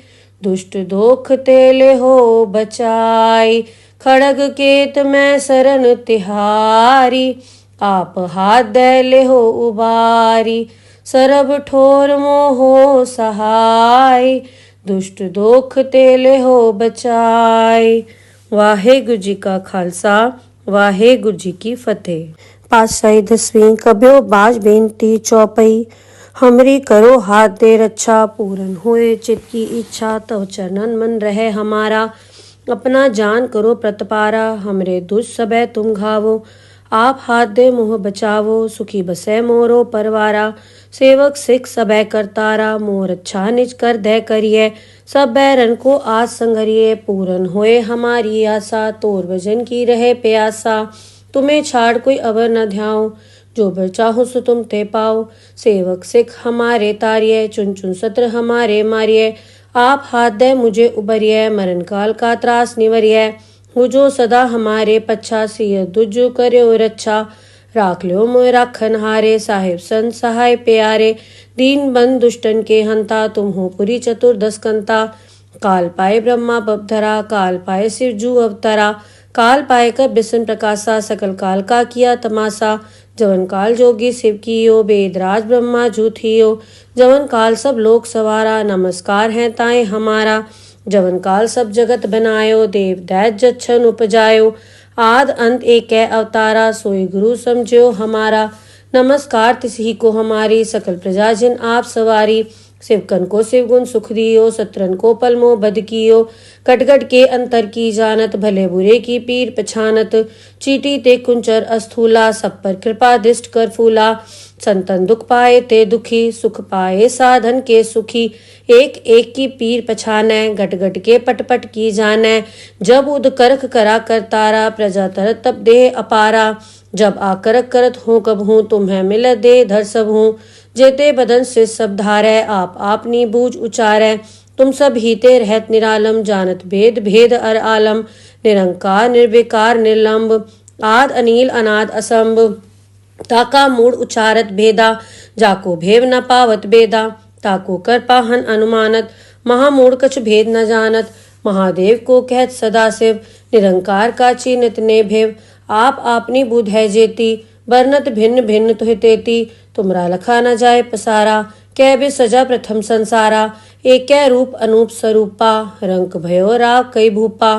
दुष्ट दोख ते ले हो बचाई। खड़ग केत मैं सरन तिहारी, आप हाथ दे ले हो उबारी। सरब ठोर मोहो सहाय, दुष्ट दोख ते ले हो बचाई। वाहेगुरु जी का खालसा, वाहेगुरु जी की फतेह। पातशाही दसवीं कब्यो बाज बेनती चौपई, हमरी करो हाथ दे रक्षा। पूरन होए चित की इच्छा, तव चरणन मन रहे हमारा। अपना जान करो प्रतपारा, हमरे दुष्ट सबे तुम घावो। आप हाथ दे मोह बचावो, सुखी बसे मोरो परवारा। सेवक सिख सबै करतारा, मोर अच्छा निज कर दे करिए, सब बैरन को आज संगरिए, पूरन होए हमारी आशा, तोर भजन की रहे प्यासा, तुम्हें छाड़ कोई अवर न ध्याओ, जो बर चाहो सो तुम ते पाओ, सेवक सिख हमारे तारिये, चुन चुन सत्र हमारे मारिये, आप हाथ दे मुझे उबरिये, मरण काल का त्रास निवरिये, हो जो सदा हमारे पच्छा, सिय दुजो कर्यो रच्छा, राख लो मोय राखन हारे, साहिब संत सहाय प्यारे, दीन बंद दुष्टन के हंता, तुम हो पुरी चतुर्दश कंता, काल पाए ब्रह्मा बपधरा, काल पाए शिव जू अवतरा, काल पाए कर बिसन प्रकाशा, सकल काल का किया तमाशा, जवन काल जोगी शिव कियो, वेदराज ब्रह्मा जू थियो, जवन काल सब लोक सवारा, नमस्कार है ताए हमारा, जवन काल सब जगत बनायो, देव दैत जच्छन उपजायो, आद अंत एक अवतारा, सोई गुरु समझो हमारा, नमस्कार तिसही को हमारी, सकल प्रजाजन आप सवारी, शिवकन को शिवगुण सुख दियो, सत्रन को पलमो बद कियो, कटगट के अंतर की जानत, भले बुरे की पीर पछानत, चीटी ते कुंचर अस्थूला, सब पर कृपा दृष्ट कर फूला, संतन दुख पाए ते दुखी, सुख पाए साधन के सुखी, एक एक की पीर पछानै, गट गट के पट पट की जानै, जब उद करख करा करतारा, प्रजा तरत तब देह अपारा, जब आकरक करत हूँ कब हूँ, तुम्हें मिल दे धर सब हूँ, जेते बदन से सब धारै, आप आपनी बूझ उचारै, तुम सब हीते रहत निरालम, जानत भेद भेद अर आलम, निरंकार निर्विकार निर्लंब, आद अनील अनाद असंभ, ताका मूड उचारत भेदा, जाको भेव न पावत बेदा, ताको कर पाहन अनुमानत, महामूढ़ कछ भेद न जानत, महादेव को कहत सदा शिव, निरंकार का चीनत ने भेव, आप आपनी बुध है जेती, बरनत भिन्न भिन्न तुहि तेती, तुमरा लखा न जाए पसारा, कै बे सजा प्रथम संसारा, एक रूप अनूप स्वरूपा, रंक भयो राव कई भूपा,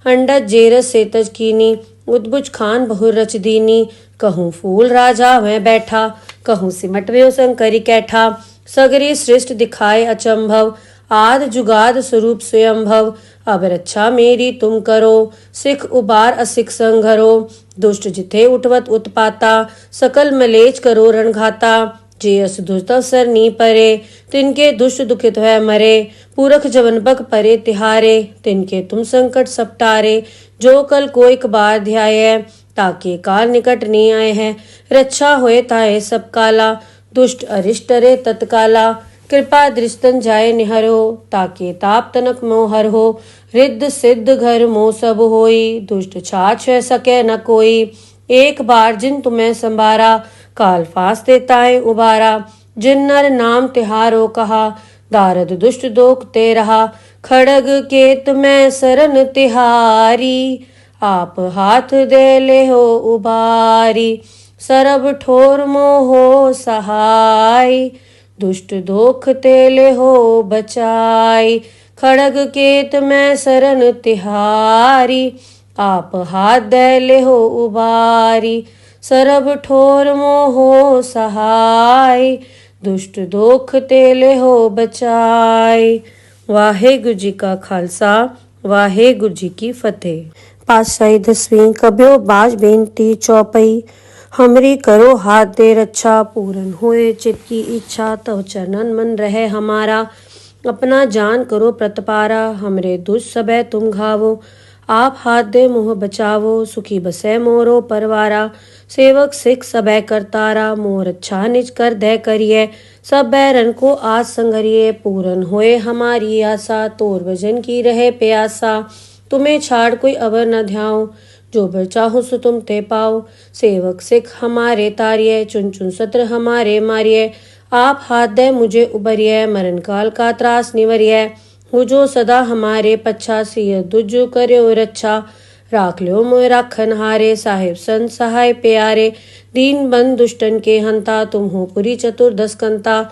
अंडज जेरस सेतज कीनी, उद्भुज खान बहुर रच दीनी, कहूँ फूल राजा वह बैठा, कहूँ सिमट व्यो शंकरी कैठा, सगरी सृष्ट दिखाए अचंभव, आद जुगाद स्वरूप स्वयंभव, अब रक्षा मेरी तुम करो, सिख उबार असिख संघरो, दुष्ट जिथे उठवत उत्पाता, सकल मलेच करो रणघाता, जे अस दुष्ट सर नी परे, तिनके दुष्ट दुखित है मरे, पूरख जवन बक परे तिहारे, तिनके तुम संकट सपटारे, जो कल को एक बार ध्याय, ताके काल निकट नहीं आए हैं, रक्षा होए ताए सब काला, दुष्ट अरिष्ट रे तत्काला, कृपा दृष्टन जाय निहरो, ताके ताप तनक मोहर हो, रिद्ध सिद्ध घर मोह सब होई, दुष्ट छाछ सके न कोई, एक बार जिन तुम्हें संभारा, काल फांस देताए उबारा, जिन नर नाम तिहारो कहा, दारद दुष्ट दोख ते रहा, खड़ग केत में सरन तिहारी, आप हाथ दे ले हो उबारी, सरब ठोर मोहो सहाय, दुष्ट दोख तेले हो बचाई, खड़ग केत में सरन तिहारी, आप हाथ दे ले हो उबारी, सरब ठोर मोहो सहाय, दुष्ट दोख तेले हो बचाई। वाहेगुरु जी का खालसा, वाहेगुरु जी की फतेह। पातशाही 10वीं कब्यो बाज बेनती चौपई, हमरी करो हाथ दे रक्षा, पूरन होए चित की इच्छा, तव चरणन मन रहे हमारा, अपना जान करो प्रतपारा, हमरे दुष्ट सबे तुम घावो, आप हाथ दे मोह बचावो, सुखी बसे मोरो परवारा, सेवक सिख सबे करतारा, मोर अच्छा निज कर दे करिए, सब बैरन को आज संगरिए, पूरन होए हमारी आशा, तोर भजन की रहे प्यासा, तुम्हें छाड़ कोई अवर न ध्याओ, जो बर चाहो सो तुम ते पाओ, सेवक सिख हमारे तारिये, चुन चुन सत्र हमारे मारिये, आप हाथ दे मुझे उबरिये, मरण काल का त्रास निवरिये, हो जो सदा हमारे पच्छा, सिय दुजो कर्यो रच्छा, राख लो मोय राखन हारे, साहिब संत सहाय प्यारे, दीन बंद दुष्टन के हंता, तुम हो पुरी चतुर्दश कंता,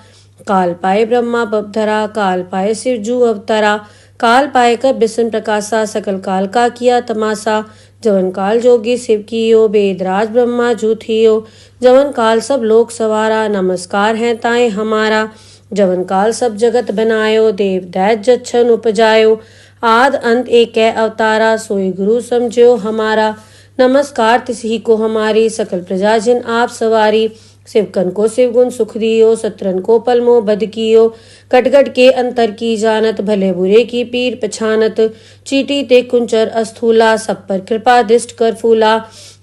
काल पाए ब्रह्मा बपधरा, काल पाए शिव जू अवतरा, काल पाए कर बिसन प्रकाशा, सकल काल का किया तमाशा, जवन काल जोगी शिव कियो, वेदराज ब्रह्मा जू थियो, जवन काल सब लोक सवारा, नमस्कार है ताए हमारा, जवन काल सब जगत बनायो, देव दैत जच्छन उपजायो, आद अंत एक अवतारा, सोई गुरु समझो हमारा, नमस्कार तिसही को हमारी, सकल प्रजाजन आप सवारी, शिवकन को शिवगुण सुख दियो, सत्रन को पलमो बद कियो। कटगट के अंतर की जानत, भले बुरे की पीर पछानत। चीटी ते कुंचर अस्थूला, सब पर कृपा दिष्ट कर फूला।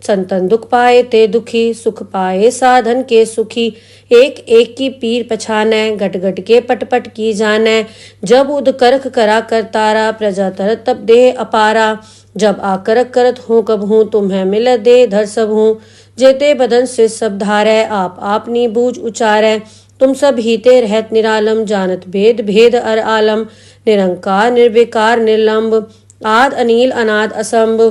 संतन दुख पाए ते दुखी, सुख पाए साधन के सुखी। एक एक की पीर पछानै, घट घट के पट पट की जानै। जब उद करख करा कर तारा, प्रजा तरत तब देह अपारा। जब आकरक करत हूँ कब हूँ, तुम्हें मिल दे धर सब हूँ। जेते बदन से सब धारै, आप आपनी बूझ उचारै। तुम सब हीते रहत निरालम, जानत भेद भेद अर आलम। निरंकार निर्विकार निर्लंब, आद अनील अनाद असंभ।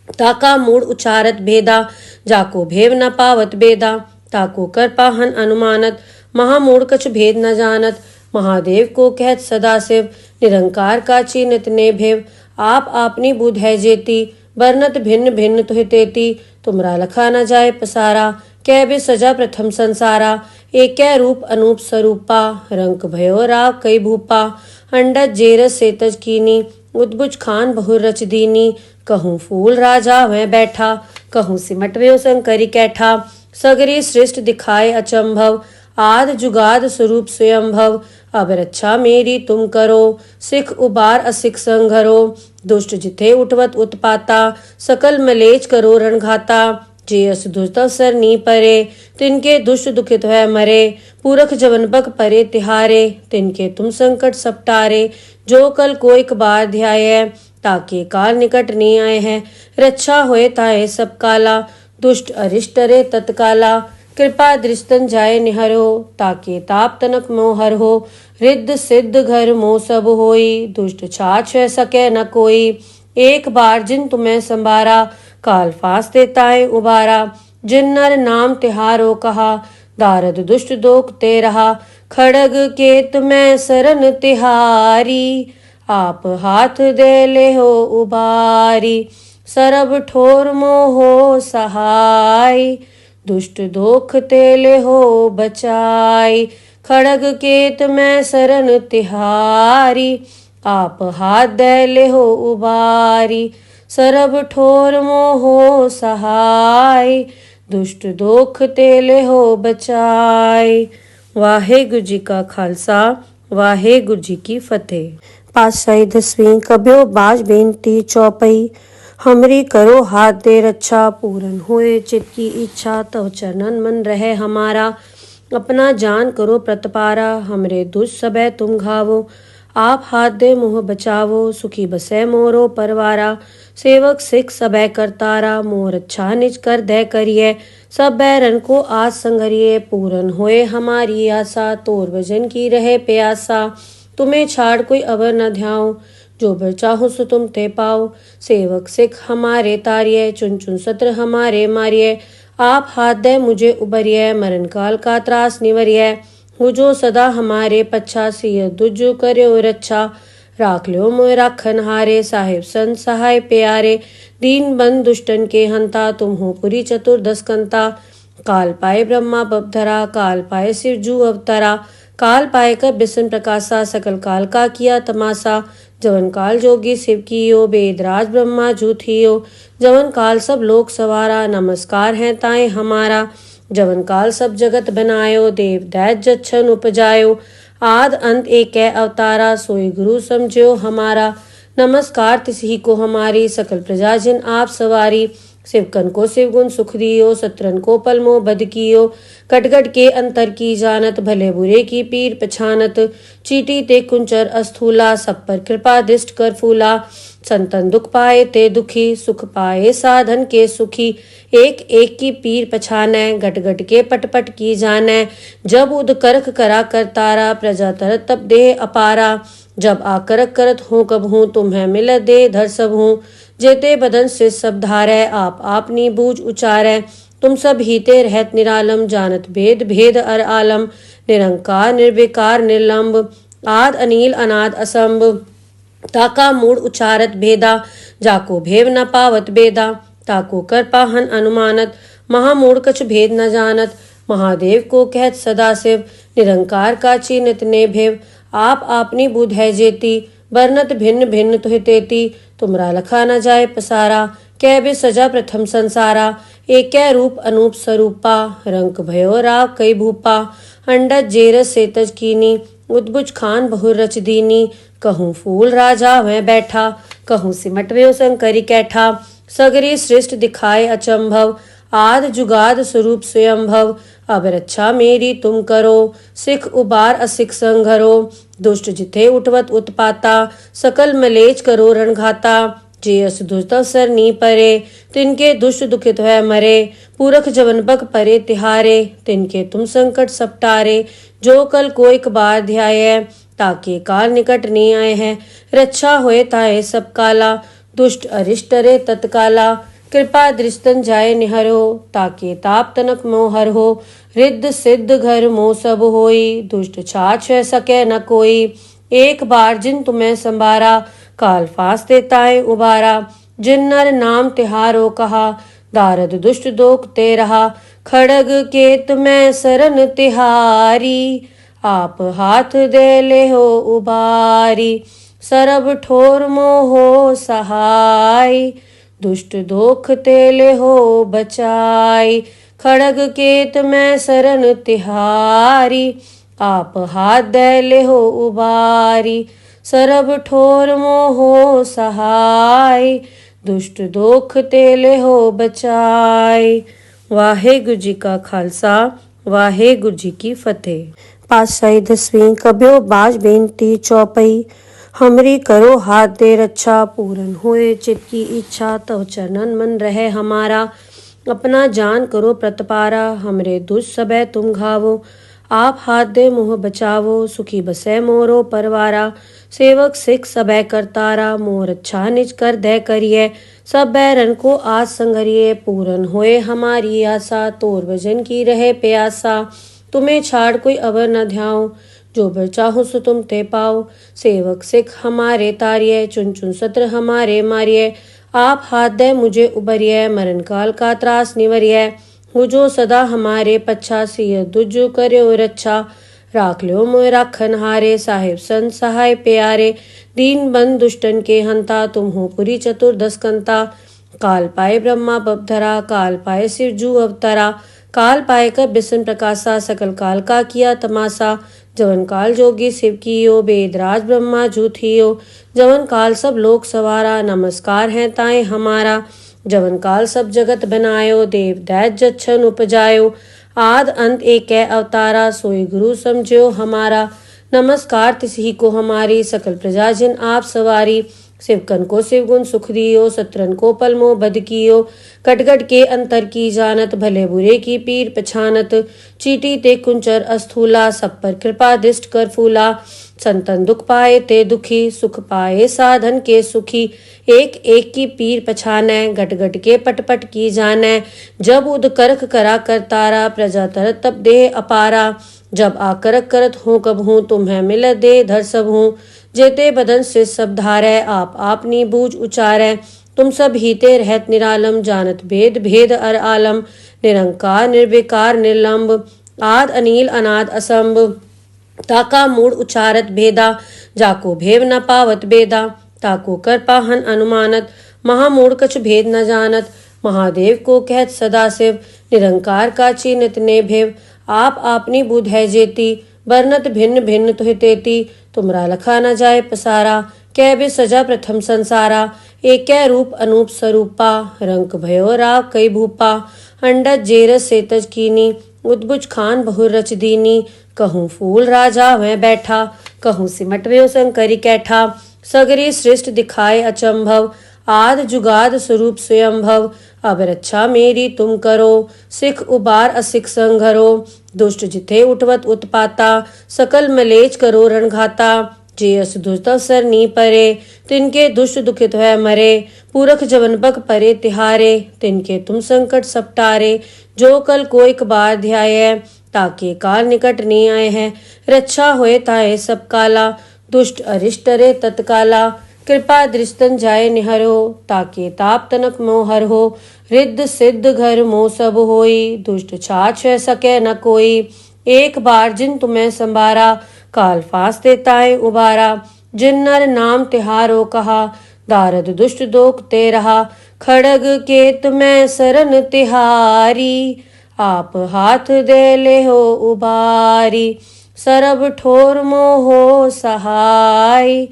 ताका मूड उचारत भेदा, जाको भेव न पावत बेदा। ताको कर पाहन अनुमानत, महामूढ़ कछ भेद न जानत। महादेव को कहत सदा शिव, निरंकार का चीनत ने भेव। आप आपनी बुध है जेती, वर्णत भिन्न भिन्न तुहि तेती। तुमरा लखा न जाए पसारा, कै बे सजा प्रथम संसारा। एक रूप अनूप स्वरूपा, रंक भयो राव कई भूपा। अंडज जेरस सेतज कीनी, उद्भुज खान बहु रच दीनी। कहूँ फूल राजा वह बैठा, कहूँ सिमट व्यो शंकरी कैठा। सगरी सृष्ट दिखाए अचंभव, आद जुगाद स्वरूप स्वयंभव। अब रक्षा मेरी तुम करो, सिख उबार असिख संघरो। दुष्ट जिथे उठवत उत्पाता, सकल मलेच करो रणघाता। जे अस दुष्ट अवसर नी परे, तिनके दुष्ट दुखित है मरे। पूरख जवन बक परे तिहारे, तिनके तुम संकट सपटारे। जो कल को एक बार ध्याय, ताके काल निकट नहीं आए हैं। रक्षा होए ताए सब काला, दुष्ट अरिष्ट रे तत्काला। कृपा दृष्टन जाए निहरो, ताके ताप तनक मोहर हो। रिद्ध सिद्ध घर मोह सब होई, दुष्ट छाछ सके न कोई। एक बार जिन तुम्हें संभारा, काल फास देताए उबारा। जिन नर नाम तिहारो कहा, दारद दुष्ट दोख ते रहा। खड़ग केत में सरन तिहारी, आप हाथ दे ले हो उबारी। सरब ठोर मोहो सहाय, दुष्ट दोख तेले हो बचाई। खड़ग केत में सरन तिहारी, आप हाथ दे ले हो उबारी। सरब ठोर मोहो सहाय, दुष्ट दोख तेले हो बचाई। वाहेगुरु जी का खालसा, वाहेगुरु जी की फतेह। पातशाही दसवीं कब्यो बाज बेनती चौपई। हमरी करो हाथ दे रक्षा, पूरन होए चित की इच्छा। तव चरणन मन रहे हमारा, अपना जान करो प्रतपारा। हमरे दुष्ट सबे तुम घावो, आप हाथ दे मुँह बचावो। सुखी बसे मोरो परवारा, सेवक सिख सबे करतारा। मोर अच्छा निज कर दे करिए, सब बैरन को आज संगरिए। पूरन होए हमारी आशा, तोर भजन की रहे प्यासा। तुम्हें छाड़ कोई अवर न ध्याओ, जो बर चाहो सो तुम ते पाओ। सेवक सिख हमारे तारिये, चुन चुन सत्र हमारे मारिये। आप हाथ दे मुझे उबरिये, मरण काल का त्रास निवरिये। हो जो सदा हमारे पच्छा, सिय दुजो कर्यो रक्षा। राख लो मोय राखन हारे, साहिब संत सहाय प्यारे। दीन बंद दुष्टन के हंता, तुम हो पुरी चतुर्दश कंता। काल पाए ब्रह्मा बपधरा, काल पाए शिव जू अवतरा। काल पाए कर बिसन प्रकाशा, सकल काल का किया तमाशा। जवन काल जोगी शिव कियो, वेदराज ब्रह्मा जू थियो। जवन काल सब लोक सवारा, नमस्कार है ताए हमारा। जवन काल सब जगत बनायो, देव दैत जच्छन उपजायो। आद अंत एक अवतारा, सोई गुरु समझो हमारा। नमस्कार तिसही को हमारी, सकल प्रजा जिन आप सवारी। शिवकन को शिवगुण सुख दियो, सत्रन को पलमो बद कियो। कटगट के अंतर की जानत, भले बुरे की पीर पछानत। चीटी ते कुंचर अस्थूला, सब पर कृपा दिष्ट कर फूला। संतन दुख पाए ते दुखी, सुख पाए साधन के सुखी। एक एक की पीर पछानै, घट घट के पट पट की जानै। जब उद करख करा कर तारा, प्रजा तरत तब देह अपारा। जब आकरक करत हूँ कब हूँ, तुम्हें मिल दे धर सब हूँ। जेते बदन से सब धारै, आप आपनी बूझ उचारै। तुम सब हीते रहत निरालम, जानत भेद भेद अर आलम। निरंकार निर्विकार निर्लंब, आद अनील अनाद असंभ। ताका मूड उचारत भेदा, जाको भेव न पावत बेदा। ताको कर पाहन अनुमानत, महामूढ़ कछ भेद न जानत। महादेव को कहत सदा शिव, निरंकार का चीनत ने भेव। आप आपनी बुध है जेती, वर्णत भिन्न भिन्न तुहि तेती। तुमरा लखा न जाए पसारा, कै बे सजा प्रथम संसारा। एकै रूप अनूप स्वरूपा रंक भयो राव कई भूपा अंडज जेरस सेतज कीनी उद्भुज खान बहुर रच दीनी कहूँ फूल राजा वह बैठा कहूँ सिमट व्यो शंकरी कैठा सगरी सृष्ट दिखाए अचंभव आद जुगाद स्वरूप स्वयंभव अब रक्षा मेरी तुम करो सिख उबार असिख संघरो दुष्ट जिथे उठवत उत्पाता सकल मलेच करो रणघाता जे अस दुष्ट सर नी परे तिनके दुष्ट दुखित है मरे पूरख जवन बक परे तिहारे तिनके तुम संकट सपटारे जो कल को एक बार ध्याय ताके काल निकट नहीं आए हैं रक्षा होए ताए सब काला दुष्ट अरिष्ट रे तत्काला कृपा दृष्टन जाय निहरो ताके ताप तनक मोहर हो रिद्ध सिद्ध घर मोह सब होई दुष्ट छाछ सके न कोई एक बार जिन तुम्हें संभारा काल फास देता है उबारा जिन नर नाम तिहारो कहा दारद दुष्ट दोख ते रहा खड़ग केत में सरन तिहारी आप हाथ दे ले हो उबारी सरब ठोर मोहो सहाय दुष्ट दोख तेले हो बचाई खड़ग केत में सरन तिहारी आप हाथ दे ले हो उबारी सरब ठोर मोहो सहाय दुष्ट दोख तेले हो बचाई। वाहेगुरु जी का खालसा वाहेगुरु जी की फतेह। पातशाही 10वीं कब्यो बाज बेनती चौपई हमरी करो हाथ दे रक्षा पूरन होए चित की इच्छा तव चरणन मन रहे हमारा अपना जान करो प्रतपारा हमरे दुष्ट सबे तुम घावो आप हाथ दे मोह बचावो सुखी बसे मोरो परवारा सेवक सिख सबे करतारा मोर अच्छा निज कर दे करिए सब बैरन को आज संगरिए पूरन होए हमारी आशा तोर भजन की रहे प्यासा तुम्हें छाड़ कोई अवर न ध्याओ जो बर चाहो सो तुम ते पाओ सेवक सिख हमारे तारिये चुन चुन सत्र हमारे मारिये आप हाथ दे मुझे उबरिये मरण काल का त्रास निवरिये हो जो सदा हमारे पच्छा सिय दुजु कर्यो रक्षा राख लो मोय राखन हारे साहिब संत सहाय प्यारे दीन बंद दुष्टन के हंता तुम हो पुरी चतुर्दश कंता काल पाए ब्रह्मा बपधरा काल पाए शिव जू अवतरा काल पाए कर बिसन प्रकाशा सकल काल का किया तमाशा जवन काल जोगी शिव कियो वेदराज ब्रह्मा जूथियो जवन काल सब लोक सवारा नमस्कार है ताए हमारा जवन काल सब जगत बनायो देव दैत जच्छन उपजायो आद अंत एक अवतारा सोई गुरु समझो हमारा नमस्कार तिसही को हमारी सकल प्रजा जिन आप सवारी शिवकन को शिवगुण सुख दियो सत्रन को पलमो बद कियो कटगट के अंतर की जानत भले बुरे की पीर पछानत चीटी ते कुंचर अस्थूला सब पर कृपा दिष्ट कर फूला संतन दुख पाए ते दुखी सुख पाए साधन के सुखी एक एक की पीर पछाने गट गट के पट पट की जाने जब उद करख करा कर तारा प्रजा तरत तब दे अपारा जब आकरक करत हूँ कब हूँ तुम्हें मिल दे धर सब हूँ जेते बदन से सब धारे आप आपनी बूझ उचारे तुम सब हीते रहत निरालम जानत भेद भेद अर आलम निरंकार निर्विकार निर्लंब आद अनील अनाद असंभ ताका मूड उचारत भेदा जाको भेव न पावत बेदा ताको कर पाहन अनुमानत महामूड कछ भेद न जानत महादेव को कहत सदा शिव निरंकार का चीनित ने भेव आप आपनी बुध है जेती वर्णत भिन्न भिन्न तुहि तेती तुमरा लखा न जाए पसारा कै भी सजा प्रथम संसारा एकै रूप अनूप स्वरूपा रंक भयो राव कई भूपा अंडज जेरस सेतज कीनी उद्भुज खान बहुर रच दीनी कहूँ फूल राजा वह बैठा कहूँ सिमट व्यो शंकरी कैठा सगरी सृष्ट दिखाए अचंभव आद जुगाद स्वरूप स्वयंभव अब रक्षा मेरी तुम करो सिख उबार असिख संघरो दुष्ट जिथे उठवत उत्पाता सकल मलेच करो रणघाता जे अस दुष्ट सर नी परे तिनके दुष्ट दुखित है मरे पूरख जवन बक परे तिहारे तिनके तुम संकट सपटारे जो कल को एक बार ध्याय ताके काल निकट नहीं आए हैं रक्षा होए ताए सब काला दुष्ट अरिष्ट रे तत्काला कृपा दृष्टन जाय निहरो ताके ताप तनक मोहर हो रिद्ध सिद्ध घर मोह सब होई दुष्ट छाछ सके न कोई एक बार जिन तुम्हें संभारा काल फास देता है उबारा जिन नर नाम तिहारो कहा दारद दुष्ट दोख ते रहा खड़ग केत मैं सरन तिहारी, आप हाथ दे ले हो उबारी। सरब ठोर मोहो सहाय,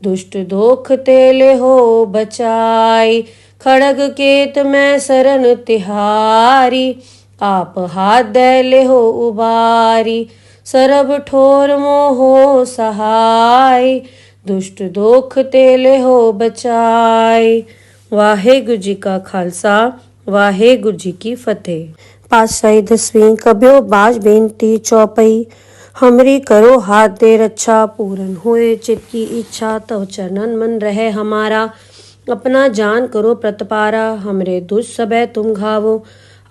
दुष्ट दोख तेले हो बचाई। खड़ग केत मैं सरन तिहारी, आप हाथ दे ले हो उबारी। सरब ठोर मोहो सहाय, दुष्ट दोख तेले हो बचाई। वाहेगुरु जी का खालसा, वाहेगुरु जी की फतेह। पातशाही दसवीं कब्यो बाज बेनती चौपई, हमरी करो हाथ दे रक्षा, पूरन होए चित की इच्छा, तव चरणन मन रहे हमारा। अपना जान करो प्रतपारा, हमरे दुष्ट सबे तुम घावो।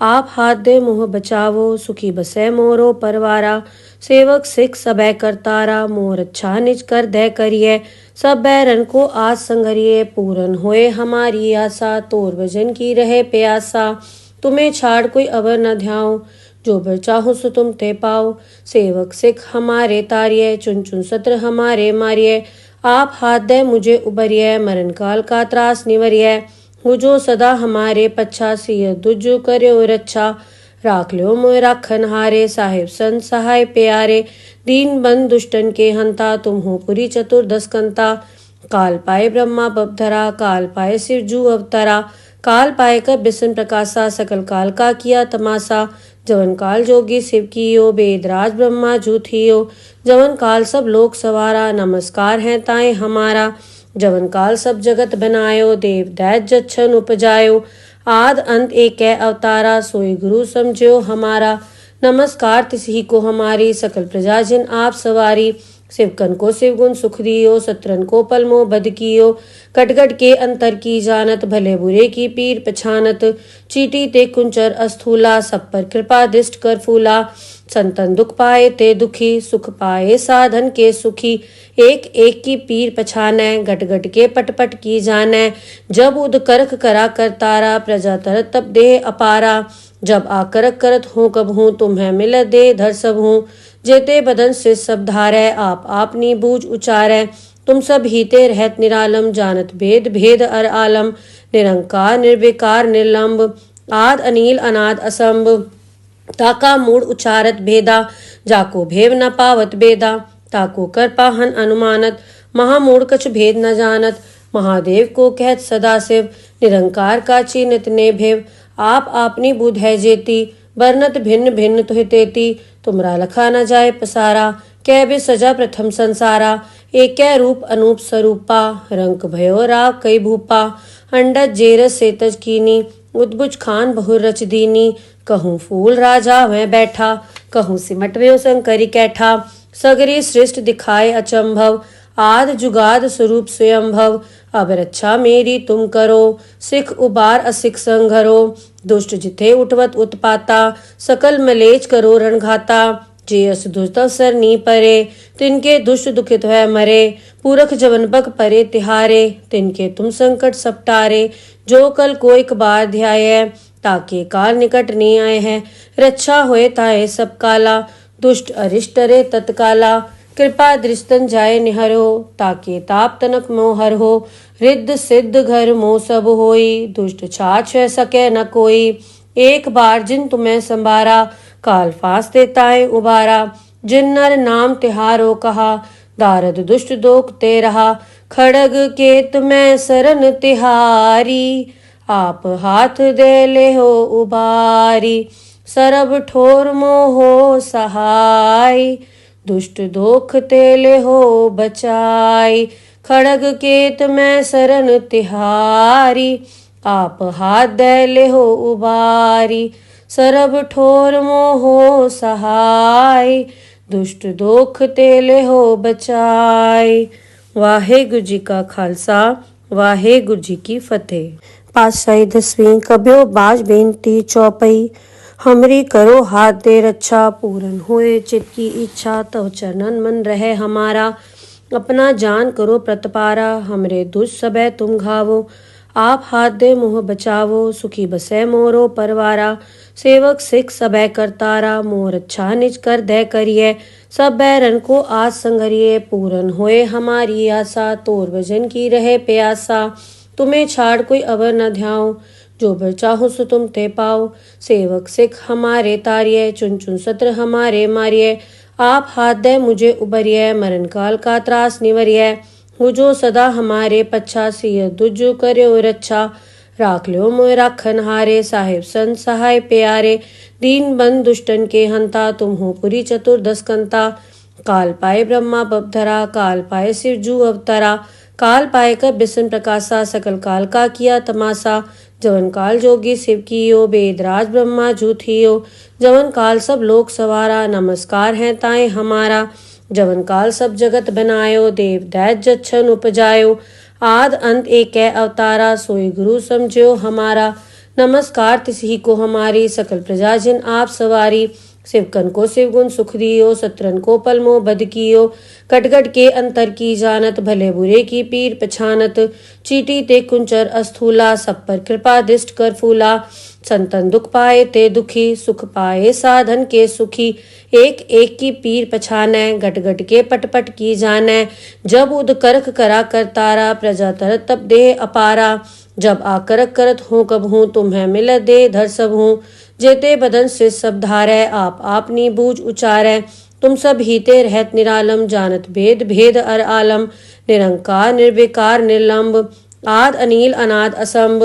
आप हाथ दे मुँह बचावो, सुखी बसे मोरो परवारा। सेवक सिख सबे करतारा, मोर अच्छा निज कर दे करिए। सब बैरन को आज संगरिए, पूरन होए हमारी आशा। तोर भजन की रहे प्यासा, तुम्हें छाड़ कोई अवर न ध्याओ। जो बर चाहो सो तुम ते पाओ। सेवक सिख हमारे तारिये, चुन चुन सत्र हमारे मारिये। आप हाथ दे मुझे उबरिये, मरण काल का त्रास निवरिये। हो जो सदा हमारे पच्छा, सिय दुजो करो रक्षा। राख लो मोय राखन हारे, साहिब संत सहाय प्यारे। दीन बंद दुष्टन के हंता, तुम हो पुरी चतुर्दश कंता। काल पाए ब्रह्मा बपधरा, काल पाए शिव जू अवतरा। काल पाए कर बिसन प्रकाशा, सकल काल का किया तमाशा। जवन काल जोगी शिव कियो, वेदराज ब्रह्मा जू थियो। जवन काल सब लोक सवारा, नमस्कार है ताए हमारा। जवन काल सब जगत बनायो, देव दैत जच्छन उपजायो। आद अंत एक अवतारा, सोई गुरु समझो हमारा। नमस्कार तिसही को हमारी, सकल प्रजा जिन आप सवारी। शिवकन को शिव गुण सुख दियो, सत्रन को पलमो बद कियो। कटगट के अंतर की जानत, भले बुरे की पीर पछानत। चीटी ते कुंचर अस्थूला, सब पर कृपा दृष्ट कर फूला। संतन दुख पाए ते दुखी, सुख पाए साधन के सुखी। एक एक की पीर पछानै, गट गट के पट पट की जानै। जब उद करख करा करतारा, प्रजा तरत तब देह अपारा। जब आकरक करत हूँ कब हूँ, तुम्हें मिल दे धर सब हूँ। जेते बदन से सब धारै, आप आपनी बूझ उचारै। तुम सब हीते रहत निरालम, जानत भेद भेद अर आलम। निरंकार निर्विकार निर्लंब, आद अनील अनाद असंभ। ताका मूड उचारत भेदा, जाको भेव न पावत बेदा। ताको कर पाहन अनुमानत, महामूढ़ कछ भेद न जानत। महादेव को कहत सदा शिव, निरंकार का चिन्हत ने भेव। आप आपनी बुध है जेती, बरनत भिन्न भिन्न तुहि तेती। तुमरा लखा न जाए पसारा, कै बे सजा प्रथम संसारा। एक रूप अनूप स्वरूपा, रंक भयो राव कई भूपा। अंडज जेरस सेतज कीनी, उद्भुज खान बहुर रच दीनी। कहूँ फूल राजा वह बैठा, कहूँ सिमट व्यो शंकरी कैठा। सगरी सृष्ट दिखाए अचंभव, आद जुगाद स्वरूप स्वयंभव। अब रक्षा मेरी तुम करो, सिख उबार असिख संघरो। दुष्ट जिथे उठवत उत्पाता, सकल मलेच करो रणघाता। जे अस दुष्ट अवसर नी परे, तिनके दुष्ट दुखित है मरे। पूरख जवन बक परे तिहारे, तिनके तुम संकट सपटारे। जो कल को एक बार ध्याय, ताके काल निकट नहीं आए हैं। रक्षा होए ताए सब काला, दुष्ट अरिष्ट रे तत्काला। कृपा दृष्टन जाय निहरो, ताके ताप तनक मोहर हो। रिद्ध सिद्ध घर मोह सब होई, दुष्ट छाछ सके न कोई। एक बार जिन तुम्हें संभारा, काल फांस देताए उबारा। जिन नर नाम तिहारो कहा, दारद दुष्ट दोख ते रहा। खड़ग केत मैं सरन तिहारी, आप हाथ दे ले हो उबारी। सरब ठोर मोहो सहाय, दुष्ट दोख तेले हो बचाई। खड़ग केत मैं सरन तिहारी, आप हाथ दे ले हो उबारी। सरब ठोर मोहो सहाय, दुष्ट दोख तेले हो बचाई। वाहेगुरु जी का खालसा, वाहेगुरु जी की फतेह। पातशाही दसवीं कब्यो बाज बेनती चौपई, हमरी करो हाथ दे रक्षा, पूरन होए चित की इच्छा। तव चरणन मन रहे हमारा, अपना जान करो प्रतपारा। हमरे दुष्ट सबे तुम घावो, आप हाथ दे मुँह बचावो। सुखी बसे मोरो परवारा, सेवक सिख सबे करतारा। मोर अच्छा निज कर दे करिए, सब बैरन को आज संगरिए। पूरन होए हमारी आशा, तोर भजन की रहे प्यासा। तुम्हें छाड़ कोई अवर न ध्याओ। जो बर चाहो सो तुम ते पाओ। सेवक सिख हमारे तारिये, चुन चुन सत्र हमारे मारिये। आप हाथ दे मुझे उबरिये, मरण काल का त्रास निवरिये। हो जो सदा हमारे पच्छा, सिय दुज करयो रच्छा। राख ल्यो मोय राखन हारे, साहिब संत सहाय प्यारे। दीन बंद दुष्टन के हंता, तुम हो पुरी चतुर्दश कंता। काल पाए ब्रह्मा बपधरा, काल पाए शिव जू अवतरा। काल पाए कर बिसन प्रकाशा, सकल काल का किया तमाशा। जवन काल जोगी शिव कियो, वेदराज ब्रह्मा जू थियो। जवन काल सब लोक सवारा, नमस्कार है ताए हमारा। जवन काल सब जगत बनायो, देव दैत जच्छन उपजायो। आद अंत एक अवतारा, सोई गुरु समझो हमारा। नमस्कार तिसही को हमारी, सकल प्रजा जिन आप सवारी। शिवकन को शिवगुण सुख दियो, सत्रन को पलमो बद कियो। कटगट के अंतर की जानत, भले बुरे की पीर पछानत। चीटी ते कुंचर अस्थूला, सब पर कृपा दिष्ट कर फूला। संतन दुख पाए ते दुखी, सुख पाए साधन के सुखी। एक एक की पीर पछानै, गट गट के पट पट की जानै। जब उद करख करा कर तारा, प्रजा तरत तब देह अपारा। जब आकरक करत हूँ कब हूँ, तुम्हें मिल दे धर सब हूँ। जेते बदन से सब धारै, आप आपनी बूझ उचारै। तुम सब हीते रहत निरालम, जानत भेद भेद अर आलम। निरंकार निर्विकार निर्लंब, आद अनील अनाद असंभ।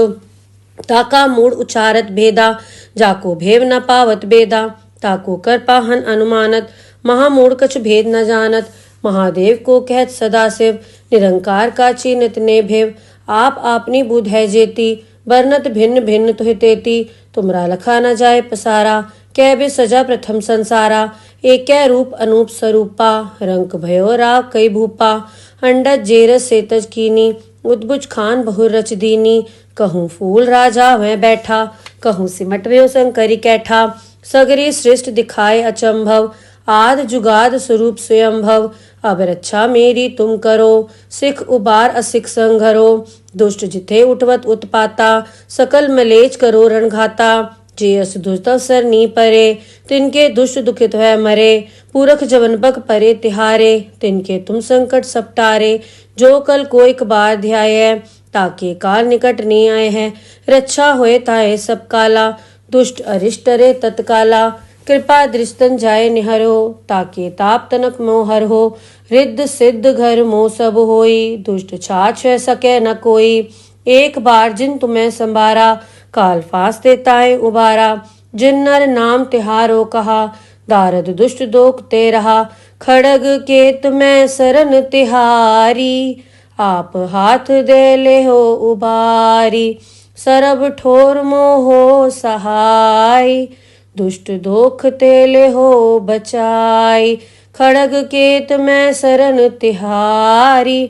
ताका मूड उचारत भेदा, जाको भेव न पावत बेदा। ताको कर पाहन अनुमानत, महामूढ़ कछ भेद न जानत। महादेव को कहत सदा शिव, निरंकार का चीनत ने भेव। आप आपनी बुध है जेती, वर्णत भिन्न भिन्न तुहि तेती। तुमरा लखा न जाय पसारा, कै बे सजा प्रथम संसारा। एक रूप अनूप स्वरूपा, रंक भयो राव कई भूपा। अंडज जेरस सेतज कीनी, उद्भुज खान बहु रच दीनी। कहूँ फूल राजा मैं बैठा, कहूँ सिमट व्यो शंकरी कैठा। सगरी सृष्ट दिखाए अचंभव, आद जुगाद स्वरूप स्वयंभव। अब रक्षा मेरी तुम करो, सिख उबार असिख संघरो। दुष्ट जिथे उठवत उत्पाता, सकल मलेच करो रणघाता। जे अस दुष्ट अवसर नी परे, तिनके दुष्ट दुखित है मरे। पूरख जवन बग परे तिहारे, तिनके तुम संकट सपटारे। जो कल को एक बार ध्याय, ताके काल निकट नहीं आए हैं। रक्षा होए ताए सब काला, दुष्ट अरिष्ट रे तत्काला। कृपा दृष्टन जाय निहरो, ताके ताप तनक मोहर हो। रिद्ध सिद्ध घर मोह सब होई, दुष्ट छाछ है सके न कोई। एक बार जिन तुम्हें संभारा, काल फांस देताए उबारा। जिन नर नाम तिहारो कहा, दारद दुष्ट दोख ते रहा। खड़ग केत में सरन तिहारी, आप हाथ दे ले हो उबारी। सरब ठोर मोहो सहाय, दुष्ट दोख तेले हो बचाई। खड़ग केत में सरन तिहारी,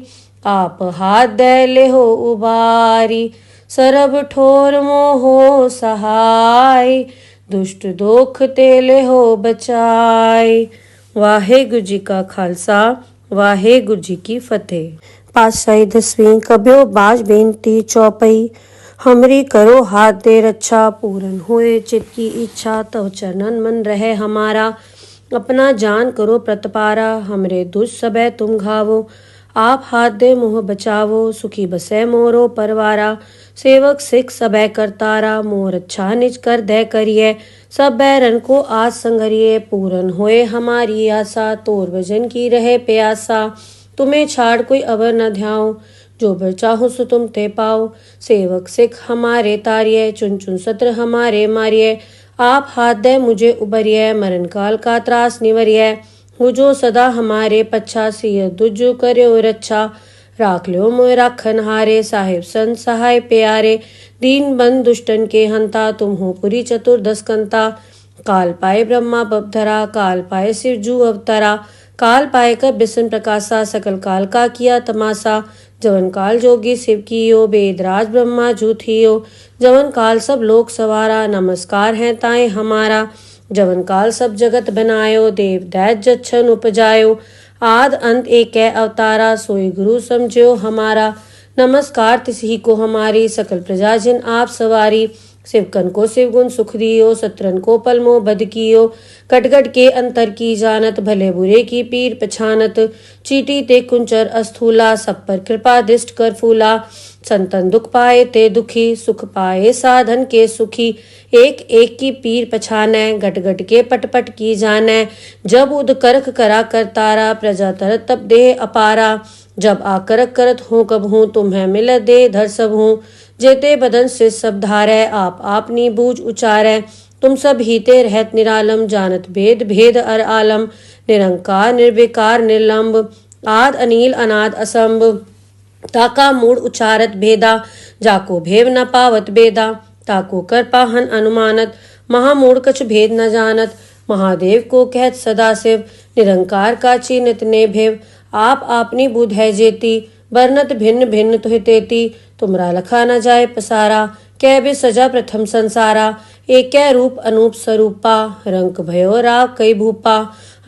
आप हाथ दे ले हो उबारी। सरब ठोर मोहो सहाय, दुष्ट दोख तेले हो बचाई। वाहेगुरु जी का खालसा, वाहेगुरु जी की फतेह। पातशाही दसवीं कब्यो बाज बेनती चौपई। हमरी करो हाथ दे रक्षा, पूरन होए चित की इच्छा। तव चरणन मन रहे हमारा, अपना जान करो प्रतपारा। हमरे दुष्ट सबे तुम घावो, आप हाथ दे मुँह बचावो। सुखी बसे मोरो परवारा, सेवक सिख सबे करतारा। मोर अच्छा निज कर दे करिए, सब बैरन को आज संगरिए। पूरन होए हमारी आशा, तोर भजन की रहे प्यासा। तुम्हें छाड़ कोई अवर न ध्याओ, जो बर चाहो सो तुम ते पाओ। सेवक सिख हमारे तारिये, चुन चुन सत्र हमारे मारिये। आप हाथ दे मुझे उबरिये, मरण काल का त्रास निवरिये। हो जो सदा हमारे पच्छा, सिय दुज करयो रच्छा। राख ल्यो मोय राखन हारे, साहिब संत सहाय प्यारे। दीन बंद दुष्टन के हंता, तुम हो पुरी चतुर्दश कंता। काल पाए ब्रह्मा बपधरा, काल पाए शिव जू अवतरा। काल पाए कर बिसन प्रकाशा, सकल काल का किया तमाशा। जवन काल जोगी शिव कियो, वेदराज ब्रह्मा जू थियो। जवन काल सब लोक सवारा, नमस्कार है ताए हमारा। जवन काल सब जगत बनायो, देव दैत जच्छन उपजायो। आद अंत एक अवतारा, सोई गुरु समझो हमारा। नमस्कार तिसही को हमारी, सकल प्रजा जिन आप सवारी। शिवकन को शिवगुण सुख दियो, सत्रन को पलमो बद कियो। कटगट के अंतर की जानत, भले बुरे की पीर पछानत। चीटी ते कुंचर अस्थूला, सब पर कृपा दृष्ट कर फूला। संतन दुख पाए ते दुखी, सुख पाए साधन के सुखी। एक एक की पीर पछानै, गट गट के पट पट की जानै। जब उद करख करा करतारा, प्रजा तरत तब देह अपारा। जब आकरक करत हूँ कब हूँ, तुम्हें मिल दे धर सब हूँ। जेते बदन से सब धारै, आप आपनी बूझ उचारै। तुम सब हीते रहत निरालम, जानत भेद भेद अर आलम। निरंकार निर्विकार निर्लंब, आद अनील अनाद असंभ। ताका मूड उचारत भेदा, जाको भेव न पावत बेदा। ताको कर पाहन अनुमानत, महामूढ़ कछ भेद न जानत। महादेव को कहत सदा शिव, निरंकार का चिन्हित ने भेव। आप आपनी बुध है जेती, वर्णत भिन्न भिन्न तुहि तेती। तुमरा लखा न जाए पसारा, कै बे सजा प्रथम संसारा। एक रूप अनूप स्वरूपा, रंक भयो राव कई भूपा।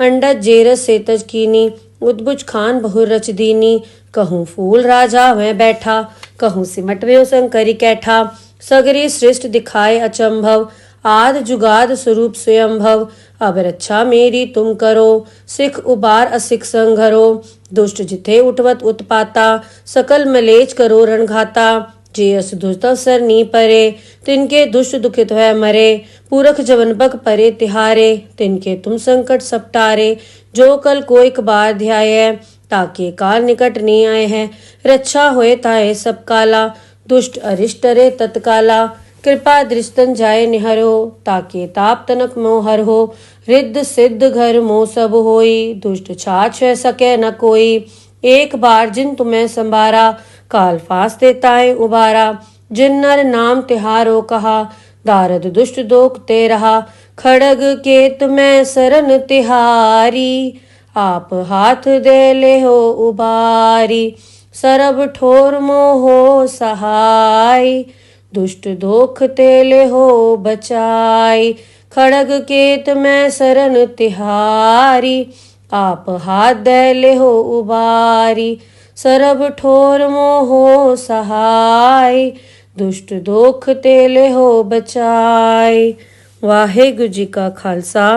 अंडज जेरस सेतज कीनी, उद्भुज खान बहुर रच दीनी। कहूँ फूल राजा वह बैठा, कहूँ सिमट व्यो शंकरी कैठा। सगरी सृष्ट दिखाए अचंभव, आद जुगाद स्वरूप स्वयंभव। अब रक्षा मेरी तुम करो, सिख उबार असिख संघरो। दुष्ट जिथे उठवत उत्पाता, सकल मलेच करो रणघाता। जे अस दुष्ट अवसर नी परे, तिनके दुष्ट दुखित है मरे। पूरख जवन बक परे तिहारे, तिनके तुम संकट सपटारे। जो कल को एक बार ध्याय, ताके काल निकट नहीं आए हैं। रक्षा होए ताए सब काला, दुष्ट अरिष्ट रे तत्काला। कृपा दृष्टन जाए निहरो, ताके ताप तनक मोहर हो। रिद्ध सिद्ध घर मोह सब होई, दुष्ट छाछ सके न कोई। एक बार जिन तुम्हें संभारा, काल फांस देताए उबारा। जिन नर नाम तिहारो कहा, दारद दुष्ट दोख ते रहा। खड़ग केत में सरन तिहारी, आप हाथ दे ले हो उबारी। सरब ठोर मोहो सहाय, दुष्ट दोख तेले हो बचाई। खड़ग केत में सरन तिहारी, आप हाथ दे ले हो उबारी। सरब ठोर मोहो सहाय, दुष्ट दोख तेले हो बचाई। वाहेगुरु जी का खालसा,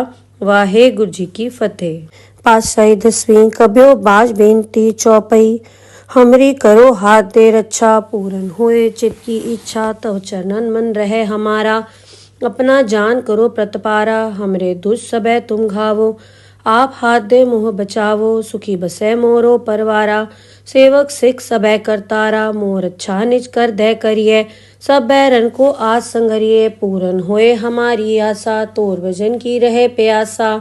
वाहेगुरु जी की फतेह। पातशाही 10वीं कब्यो बाज बेनती चौपई। हमरी करो हाथ दे रक्षा, पूरन होए चित की इच्छा। तव चरणन मन रहे हमारा, अपना जान करो प्रतपारा। हमरे दुष्ट सबे तुम घावो, आप हाथ दे मोह बचावो। सुखी बसे मोरो परवारा, सेवक सिख सबे करतारा। मोर अच्छा निज कर दे करिए, सब बैरन को आज संगरिए। पूरन होए हमारी आशा, तोर भजन की रहे प्यासा।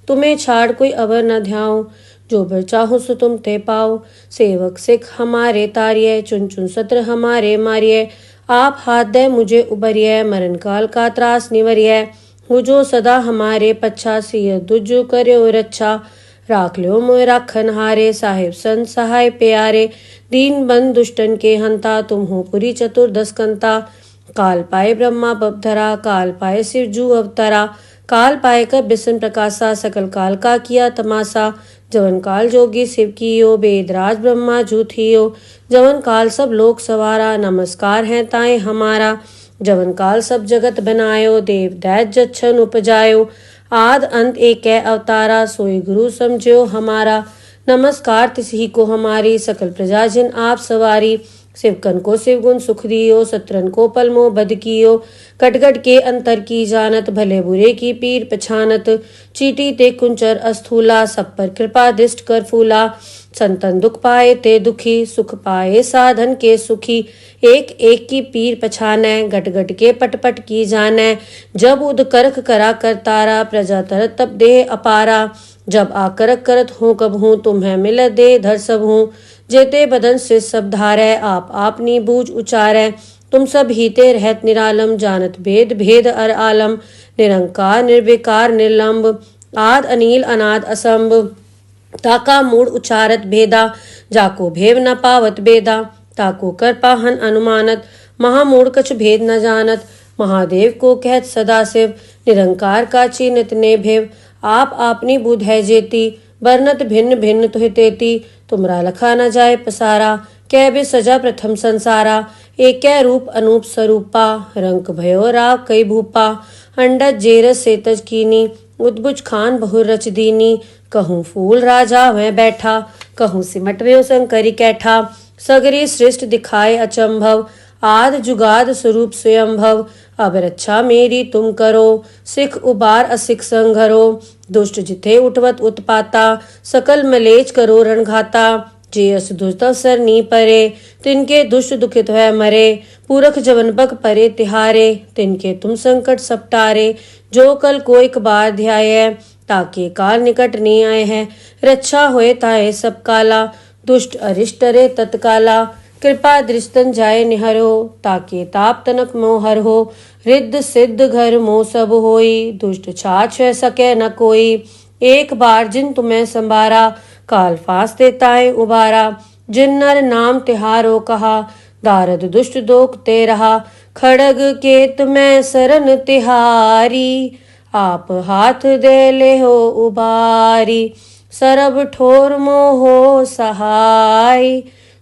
तुम्हें छाड़ कोई अवर न ध्याओ, जो बर चाहो सो तुम ते पाओ। सेवक सिख हमारे तारिये, चुन चुन सत्र हमारे मारिये। आप हाथ दे मुझे उबरिये, मरण काल का त्रास निवरिये। हो जो सदा हमारे पच्छा, सिय दुजु कर्यो रक्षा। राख लो मोय राखन हारे, साहिब संत सहाय प्यारे। दीन बंद दुष्टन के हंता, तुम हो पुरी चतुर्दश कंता। काल पाए ब्रह्मा बपधरा, काल पाए शिव जू अवतरा। काल पाए कर बिसन प्रकाशा, सकल काल का किया तमाशा। जवन काल जोगी शिव कियो, वेदराज ब्रह्मा जूथियो। जवन काल सब लोक सवारा, नमस्कार है ताए हमारा। जवन काल सब जगत बनायो, देव दैत जच्छन उपजायो। आद अंत एक अवतारा, सोई गुरु समझो हमारा। नमस्कार तिसही को हमारी, सकल प्रजा जिन आप सवारी। शिवकन को शिवगुण सुख दियो, सत्रन को पलमो बद कियो। कटगट के अंतर की जानत, भले बुरे की पीर पछानत। चीटी ते कुंचर अस्थूला, सब पर कृपा दृष्ट कर फूला। संतन दुख पाए ते दुखी, सुख पाए साधन के सुखी। एक एक की पीर पछानै, गट गट के पट पट की जानै। जब उद करख करा करतारा, प्रजा तरत तब देह अपारा। जब आकरक करत हूँ कब हूँ, तुम्हें मिल दे धर सब हूँ। जेते बदन से सब धारै, आप आपनी बूझ उचारै। तुम सब हीते रहत निरालम, जानत भेद भेद अर आलम। निरंकार निर्विकार निर्लंब, आद अनील अनाद असंभ। ताका मूड उचारत भेदा, जाको भेव न पावत बेदा। ताको कर पाहन अनुमानत, महामूढ़ कछ भेद न जानत। महादेव को कहत सदा शिव, निरंकार का चिन्हित ने भेव। आप आपनी बुध है जेती, वर्णत भिन्न भिन्न तुहि तेती। तुमरा लखा न जाए पसारा, कै बे सजा प्रथम संसारा। एकै रूप अनूप स्वरूपा रंक भयो राव कई भूपा अंडज जेरस सेतज कीनी उद्भुज खान बहु रच दीनी कहूँ फूल राजा वह बैठा कहूँ सिमट व्यो संकरी कैठा सगरी सृष्ट दिखाए अचंभव आद जुगाद स्वरूप स्वयंभव अब रक्षा मेरी तुम करो सिख उबार असिख संघरो दुष्ट जिथे उठवत उत्पाता सकल मलेच करो रणघाता जे अस दुष्ट अवसर नी परे तिनके दुष्ट दुखित है मरे पूरख जवन बक परे तिहारे तिनके तुम संकट सपटारे जो कल कोई बार ध्याय ताके काल निकट नहीं आए हैं रक्षा होए ताए सब काला दुष्ट अरिष्ट रे तत्काला कृपा दृष्टन जाए निहरो ताके ताप तनक मोहर हो रिद्ध सिद्ध घर मोह सब होई दुष्ट छाछ सके न कोई एक बार जिन तुम्हें संभारा काल फास देताए उबारा जिन नर नाम तिहारो कहा दारद दुष्ट दोख ते रहा खड़ग केत में सरन तिहारी आप हाथ दे ले हो उबारी सरब ठोर मोहो सहाय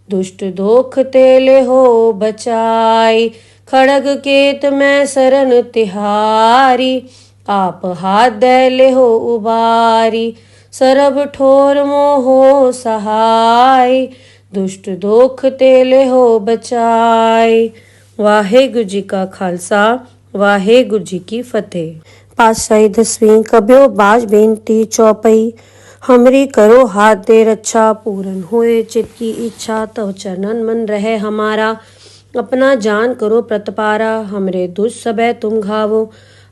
दुष्ट दोख तेले हो बचाई खड़ग केत में सरन तिहारी आप हाथ दे ले हो उबारी सरब ठोर मोहो सहाय दुष्ट दोख तेले हो बचाई। वाहेगुरु जी का खालसा वाहेगुरु जी की फतेह। पातशाही 10वीं कब्यो बाज बेनती चौपई हमरी करो हाथ दे रक्षा पूरन होए चित की इच्छा तव चरणन मन रहे हमारा अपना जान करो प्रतपारा हमरे दुष्ट सबे तुम घावो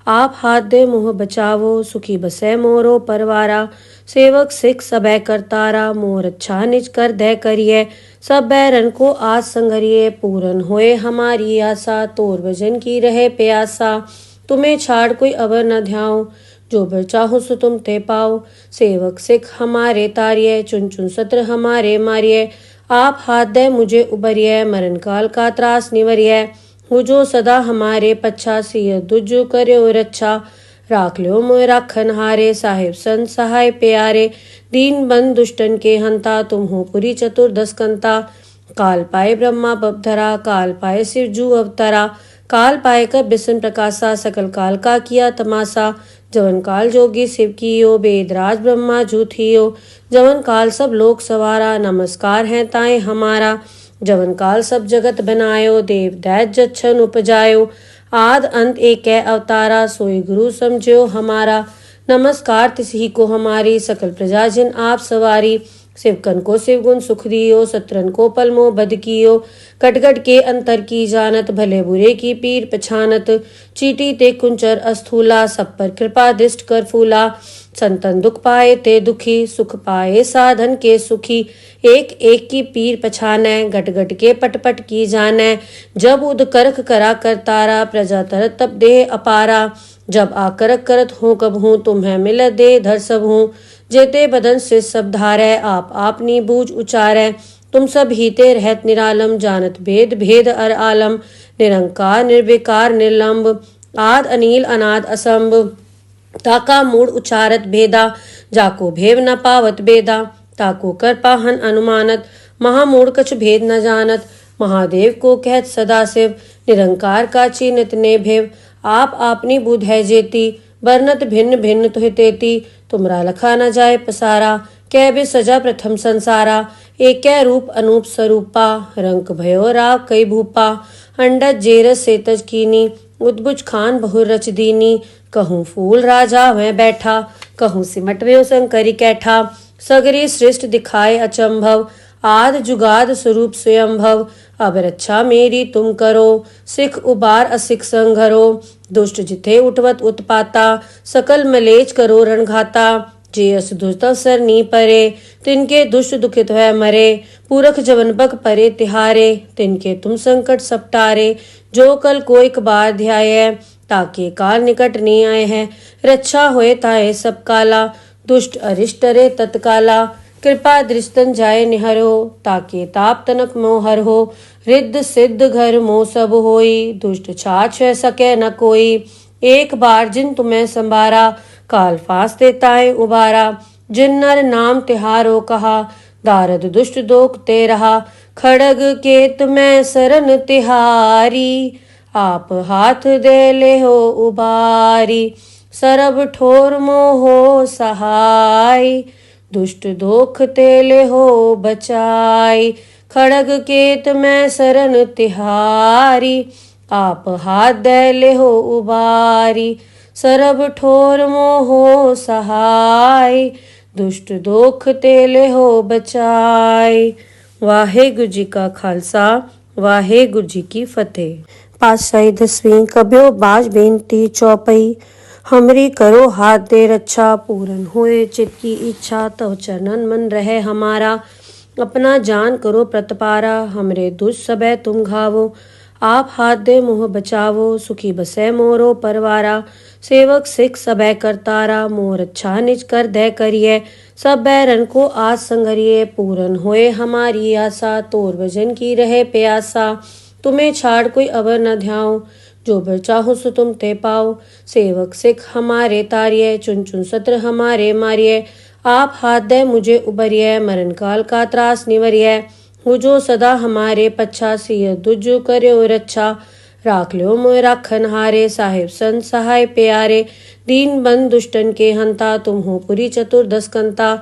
आप हाथ दे मुँह बचावो सुखी बसे मोरो परवारा सेवक सिख सबे करतारा मोर अच्छा निज कर दे करिए सब बैरन को आज संगरिए पूरन होए हमारी आशा तोर भजन की रहे प्यासा तुम्हें छाड़ कोई अवर न ध्याओ जो बर चाहो सो तुम ते पाओ सेवक सिख हमारे तारिये चुन चुन सत्र हमारे मारिये आप हाथ दे मुझे उबरिये मरण काल का त्रास निवरिये हो जो सदा हमारे पच्छा सिय दुजो करो रक्षा राख लो मोय राखन हारे साहिब संत सहाय प्यारे दीन बंद दुष्टन के हंता तुम हो पुरी चतुर्दश कंता काल पाए ब्रह्मा बपधरा काल पाए शिव जू अवतरा काल पाए कर बिसन प्रकाशा सकल काल का किया तमाशा जवन काल जोगी शिव कियो बेदराज ब्रह्मा जूथियो जवन काल सब लोक सवारा नमस्कार है ताए हमारा जवन काल सब जगत बनायो देव दैत जच्छन उपजायो आद अंत एक अवतारा सोई गुरु समझो हमारा नमस्कार तिसही को हमारी सकल प्रजा जिन आप सवारी शिवकन को शिवगुण सुख दियो सत्रन को पलमो बद कियो कटगट के अंतर की जानत भले बुरे की पीर पछानत चीटी ते कुंचर अस्थूला सब पर कृपा दृष्ट कर फूला संतन दुख पाए ते दुखी सुख पाए साधन के सुखी एक एक की पीर पछाने गट गट के पटपट की जाने जब उद करख करा कर तारा प्रजा तरत तब देह अपारा जब आकरक करत हूँ कब हूँ तुम्हें मिल दे धर सब हूँ जेते बदन से सब धारै आप आपनी बूझ उचारै तुम सब हीते रहत निरालम जानत भेद भेद अर आलम निरंकार निर्विकार निर्लंब आद अनील अनाद असंभ ताका मूड उचारत भेदा जाको भेव न पावत बेदा ताको कर पाहन अनुमानत महामूड कछ भेद न जानत महादेव को कहत सदा शिव निरंकार का चिन्हित ने भेव आप आपनी बुध है जेती वर्णत भिन्न भिन्न तुहि तेती तुमरा लखा न जाए पसारा कै बे सजा प्रथम संसारा एकै रूप अनूप स्वरूपा रंक भयो राव कई भूपा अंडज जेरस सेतज कीनी उद्भुज खान बहु रच दीनी कहूँ फूल राजा वह बैठा कहूँ सिमट व्यो संकरी कैठा सगरी सृष्ट दिखाए अचंभव आद जुगाद स्वरूप स्वयंभव अब रक्षा मेरी तुम करो सिख उबार असिख संघरो दुष्ट जिथे उठवत उत्पाता सकल मलेच करो रणघाता जे अस दुष्ट अवसर नी परे तिनके दुष्ट दुखित है मरे पूरख जवन बक परे तिहारे तिनके तुम संकट सपटारे जो कल कोई बार ध्याय ताके काल निकट नहीं आए हैं रक्षा होए ताए सब काला दुष्ट अरिष्ट रे तत्काला कृपा दृष्टन जाए निहरो ताके ताप तनक मोहर हो रिद्ध सिद्ध घर मोह सब होई दुष्ट छाछ सके न कोई एक बार जिन तुम्हें संभारा काल फास देता है उबारा जिन नर नाम तिहारो कहा दारद दुष्ट दोख ते रहा खड़ग केत मैं सरन तिहारी, आप हाथ दे ले हो उबारी। सरब ठोर मोहो सहाय, दुष्ट दोख तेले हो बचाई। खड़ग केत मैं सरन तिहारी, आप हाथ दे ले हो उबारी। सरब ठोर मोहो सहाय, दुष्ट दोख तेले हो बचाई। वाहेगुरु जी का खालसा, वाहेगुरु जी की फतेह। पातशाही 10वीं कबियो बाज बेनती चौपई। हमरी करो हाथ दे रक्षा, पूरन होए चित की इच्छा। तव चरणन मन रहे हमारा, अपना जान करो प्रतपारा। हमरे दुष्ट सबे तुम घावो, आप हाथ दे मोह बचावो। सुखी बसै मोरो परवारा, सेवक सिख सबे करतारा। मोर अच्छा निज कर दे करिए, सब बैरन को आज संगरिए। पूरन होए हमारी आशा, तोर भजन की रहे प्यासा। तुम्हें छाड़ कोई अवर न ध्याओ, जो बर चाहो सो तुम ते पाओ। सेवक सिख हमारे तारिये, चुन चुन सत्र हमारे मारिये। आप हाथ दे मुझे उबरिये, मरण काल का त्रास निवरिये। हो जो सदा हमारे पच्छा, सिय दुजु कर्यो रक्षा। राख लो मोय राखन हारे, साहिब संत सहाय प्यारे। दीन बंद दुष्टन के हंता, तुम हो पुरी चतुर्दश कंता।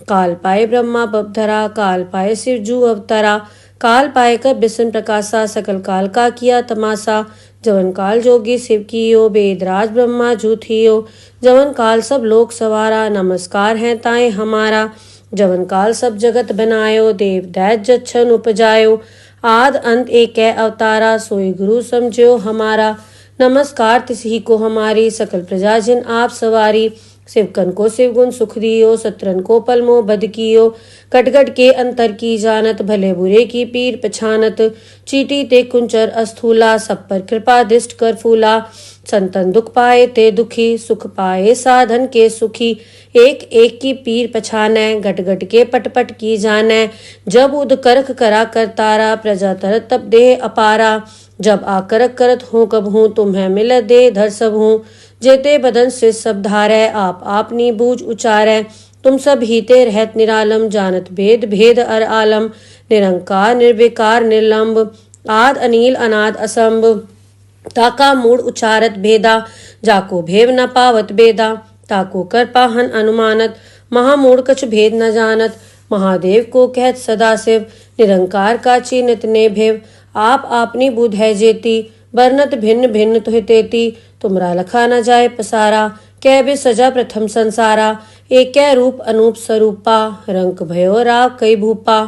काल पाए ब्रह्मा बपधरा, काल पाए शिव जू अवतरा। काल पाए कर बिसन प्रकाशा, सकल काल का किया तमाशा। जवन काल जोगी शिव कियो, वेदराज ब्रह्मा जूथियो। जवन काल सब लोक सवारा, नमस्कार है ताए हमारा। जवन काल सब जगत बनायो, देव दैत जच्छन उपजायो। आद अंत एक अवतारा, सोई गुरु समझो हमारा। नमस्कार तिसही को हमारी, सकल प्रजा जिन आप सवारी। शिवकन को शिवगुण सुख दियो, सत्रन को पलमो बद कियो। कटगट के अंतर की जानत, भले बुरे की पीर पछानत। चीटी ते कुंचर अस्थूला, सब पर कृपा दिष्ट कर फूला। संतन दुख पाए ते दुखी, सुख पाए साधन के सुखी। एक एक की पीर पछानै, गट गट के पट पट की जानै। जब उद करख करा कर तारा, प्रजा तरत तब देह अपारा। जब आकरक करत हूँ कब हूँ, तुम्हें मिल दे धर सब हूँ। जेते बदन से सब धारै, आप आपनी बूझ उचारै। तुम सब हीते रहत निरालम, जानत भेद भेद अर आलम। निरंकार निर्विकार निर्लंब, आद अनील अनाद असंभ। ताका मूड उचारत भेदा, जाको भेव न पावत बेदा। ताको कर पाहन अनुमानत, महामूढ़ कछ भेद न जानत। महादेव को कहत सदा शिव, निरंकार का चीनित ने भेव। आप आपनी बुध है जेती, बरनत भिन्न भिन्न तुहि तेती। तुमरा लखा न जाए पसारा, कै बे सजा प्रथम संसारा। एक रूप अनूप स्वरूपा, रंक भयो राव कई भूपा।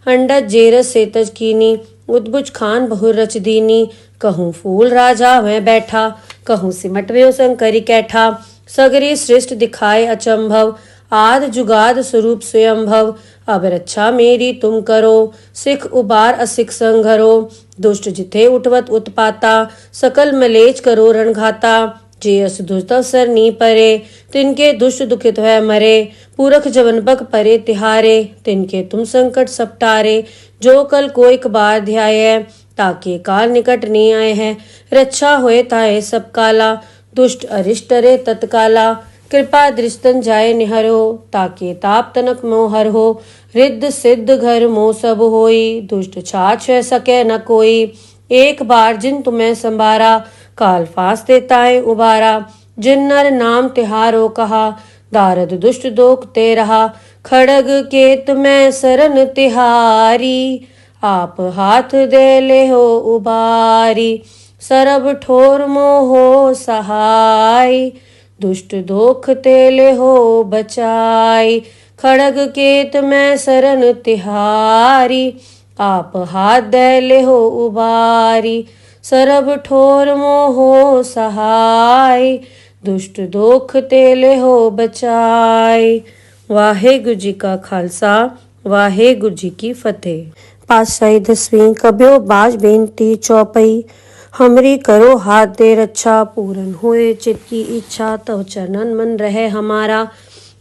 अंडज जेरस सेतज कीनी, उद्भुज खान बहु रच दीनी। कहूँ फूल राजा मैं बैठा, कहूँ सिमट व्यो शंकरी कैठा। सगरी सृष्ट दिखाए अचंभव, आद जुगाद स्वरूप स्वयंभव। अब रक्षा मेरी तुम करो, सिख उबार असिख संघरो। दुष्ट जिथे उठवत उत्पाता, सकल मलेच करो रणघाता। जे अस दुष्ट अवसर नी परे, तिनके दुष्ट दुखित है मरे। पूरख जवन बग परे तिहारे, तिनके तुम संकट सपटारे। जो कल को एक बार ध्याय, ताके काल निकट नहीं आए हैं। रक्षा होए ताए सब काला, दुष्ट अरिष्ट रे तत्काला। कृपा दृष्टन जाए निहरो, ताके ताप तनक मोहर हो। रिद्ध सिद्ध घर मोह सब होई, दुष्ट छाछ सके न कोई। एक बार जिन तुम्हें संभारा, काल फांस देता है उबारा। जिन नर नाम तिहारो कहा, दारद दुष्ट दोख ते रहा। खड़ग केत मैं सरन तिहारी, आप हाथ दे ले हो उबारी। सरब ठोर मोहो सहाय, दुष्ट दोख तेले हो बचाई। खड़ग केत मैं सरन तिहारी, आप हाथ दे ले हो उबारी। सरब ठोर मोहो सहाय, दुष्ट दोख तेले हो बचाई। वाहेगुरु जी का खालसा, वाहेगुरु जी की फतेह। पातशाही 10वीं कबियो बाज बेनती चौपई। हमरी करो हाथ दे रक्षा, पूरन होए चित की इच्छा। तव चरणन मन रहे हमारा,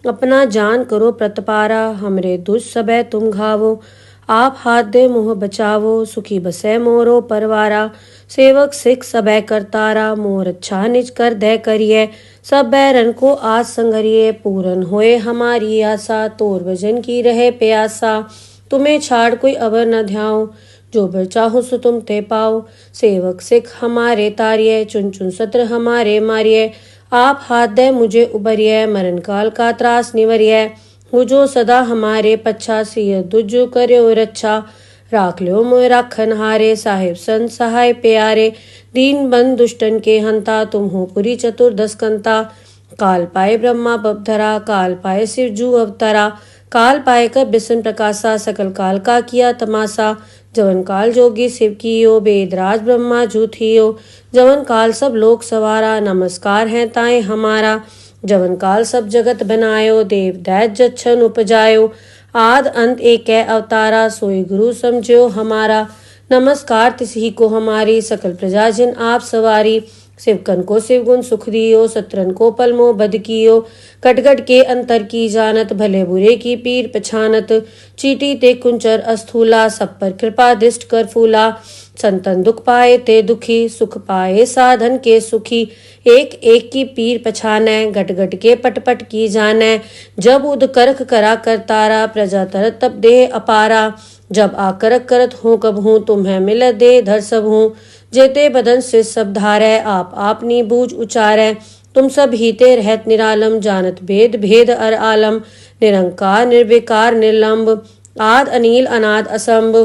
अपना जान करो प्रतपारा। हमरे दुष्ट सबे तुम घावो, आप हाथ दे मोह बचावो। सुखी बसै मोरो परवारा, सेवक सिख सबे करतारा। मोर अच्छा निज कर दे करिए, सब बैरन को आज संगरिए। पूरन होए हमारी आशा, तोर भजन की रहे प्यासा। तुम्हें छाड़ कोई अवर न ध्याओ, जो बर चाहो सो तुम ते पाओ। सेवक सिख हमारे तारिये, चुन चुन सत्र हमारे मारिये। आप हाथ दे मुझे उबरिये, मरण काल का त्रास निवरिये। हो जो सदा हमारे पच्छा, सिय दुज कर्यो रच्छा। राख लो मोय राखन हारे, साहिब संत सहाय प्यारे। दीन बंद दुष्टन के हंता, तुम हो पुरी चतुर्दश कंता। काल पाए ब्रह्मा बपधरा, काल पाए शिव जू अवतरा। काल पाए कर बिसन प्रकाशा, सकल काल का किया तमाशा। जवन काल जोगी शिव कियो, वेदराज ब्रह्मा जू थियो। जवन काल सब लोक सवारा, नमस्कार है ताए हमारा। जवन काल सब जगत बनायो, देव दैत जच्छन उपजायो। आद अंत एक अवतारा, सोई गुरु समझो हमारा। नमस्कार तिसही को हमारी, सकल प्रजा जिन आप सवारी। शिवकन को शिवगुण सुख दियो, सत्रन को पलमो बद कियो। कटगट के अंतर की जानत, भले बुरे की पीर पछानत। चीटी ते कुंचर अस्थूला, सब पर कृपा दृष्ट कर फूला। संतन दुख पाए ते दुखी, सुख पाए साधन के सुखी। एक एक की पीर पछानै, गट गट के पट पट की जानै। जब उद करख करा करतारा, प्रजा तरत तब देह अपारा। जब आकरक करत हूँ कब हूँ, तुम्हें मिल दे धर सब हूँ। जेते बदन से सब धारै, आप आपनी बूझ उचारै। तुम सब हीते रहत निरालम, जानत भेद भेद अर आलम। निरंकार निर्विकार निर्लंब, आद अनील अनाद असंभ।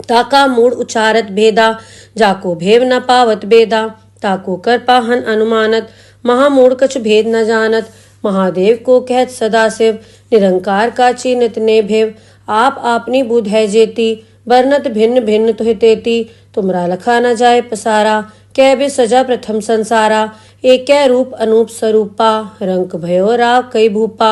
ताका मूड उचारत भेदा, जाको भेव न पावत बेदा। ताको कर पाहन अनुमानत, महामूढ़ कछ भेद न जानत। महादेव को कहत सदा शिव, निरंकार का चिन्हत ने भेव। आप आपनी बुध है जेती, बरनत भिन्न भिन्न तुहि तेती। तुमरा लखा न जाए पसारा, कै बे सजा प्रथम संसारा। एक रूप अनूप स्वरूपा, रंक भयो राव कई भूपा।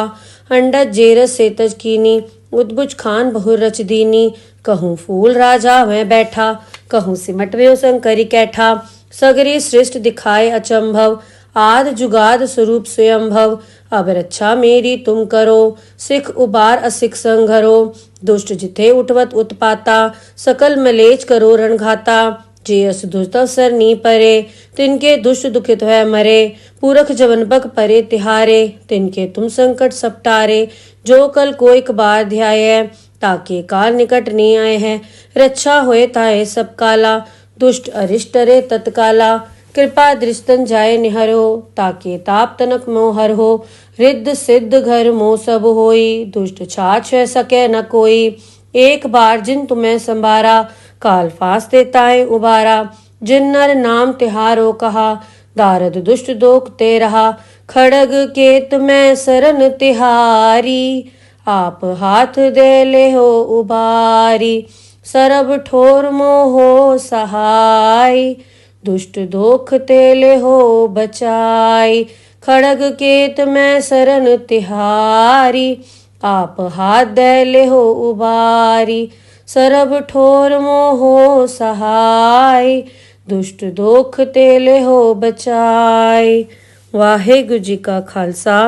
अंडज जेरस सेतज कीनी, उद्भुज खान बहुर रच दीनी। कहूँ फूल राजा वह बैठा, कहूँ सिमट व्यो शंकरी कैठा। सगरी सृष्ट दिखाए अचंभव, आद जुगाद स्वरूप स्वयंभव। अब रक्षा मेरी तुम करो, सिख उबार असिख संघरो। दुष्ट जिथे उठवत उत्पाता, सकल मलेच करो रणघाता। जे अस दुष्ट अवसर नी परे, तिनके दुष्ट दुखित है मरे। पुरख जवन बक परे तिहारे, तिनके तुम संकट सपटारे। जो कल को एक बार ध्याय, ताके काल निकट नहीं आए हैं। रक्षा होए ताए सब काला, दुष्ट अरिष्ट रे तत्काला। कृपा दृष्टन जाय निहरो, ताके ताप तनक मोहर हो। रिद्ध सिद्ध घर मोह सब होई, दुष्ट छाछ सके न कोई। एक बार जिन तुम्हें संभारा, काल फांस देताए उबारा। जिन नर नाम तिहारो कहा, दारद दुष्ट दोख ते रहा। खड़ग केत में सरन तिहारी, आप हाथ दे ले हो उबारी। सरब ठोर मोहो सहाय, दुष्ट दोख तेले हो बचाई। खड़ग केत में सरन तिहारी, आप हाथ दे ले हो उबारी। सरब ठोर मोहो सहाय, दुष्ट दोख तेले हो बचाई। वाहेगुरु जी का खालसा,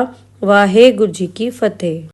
वाहेगुरु जी की फतेह।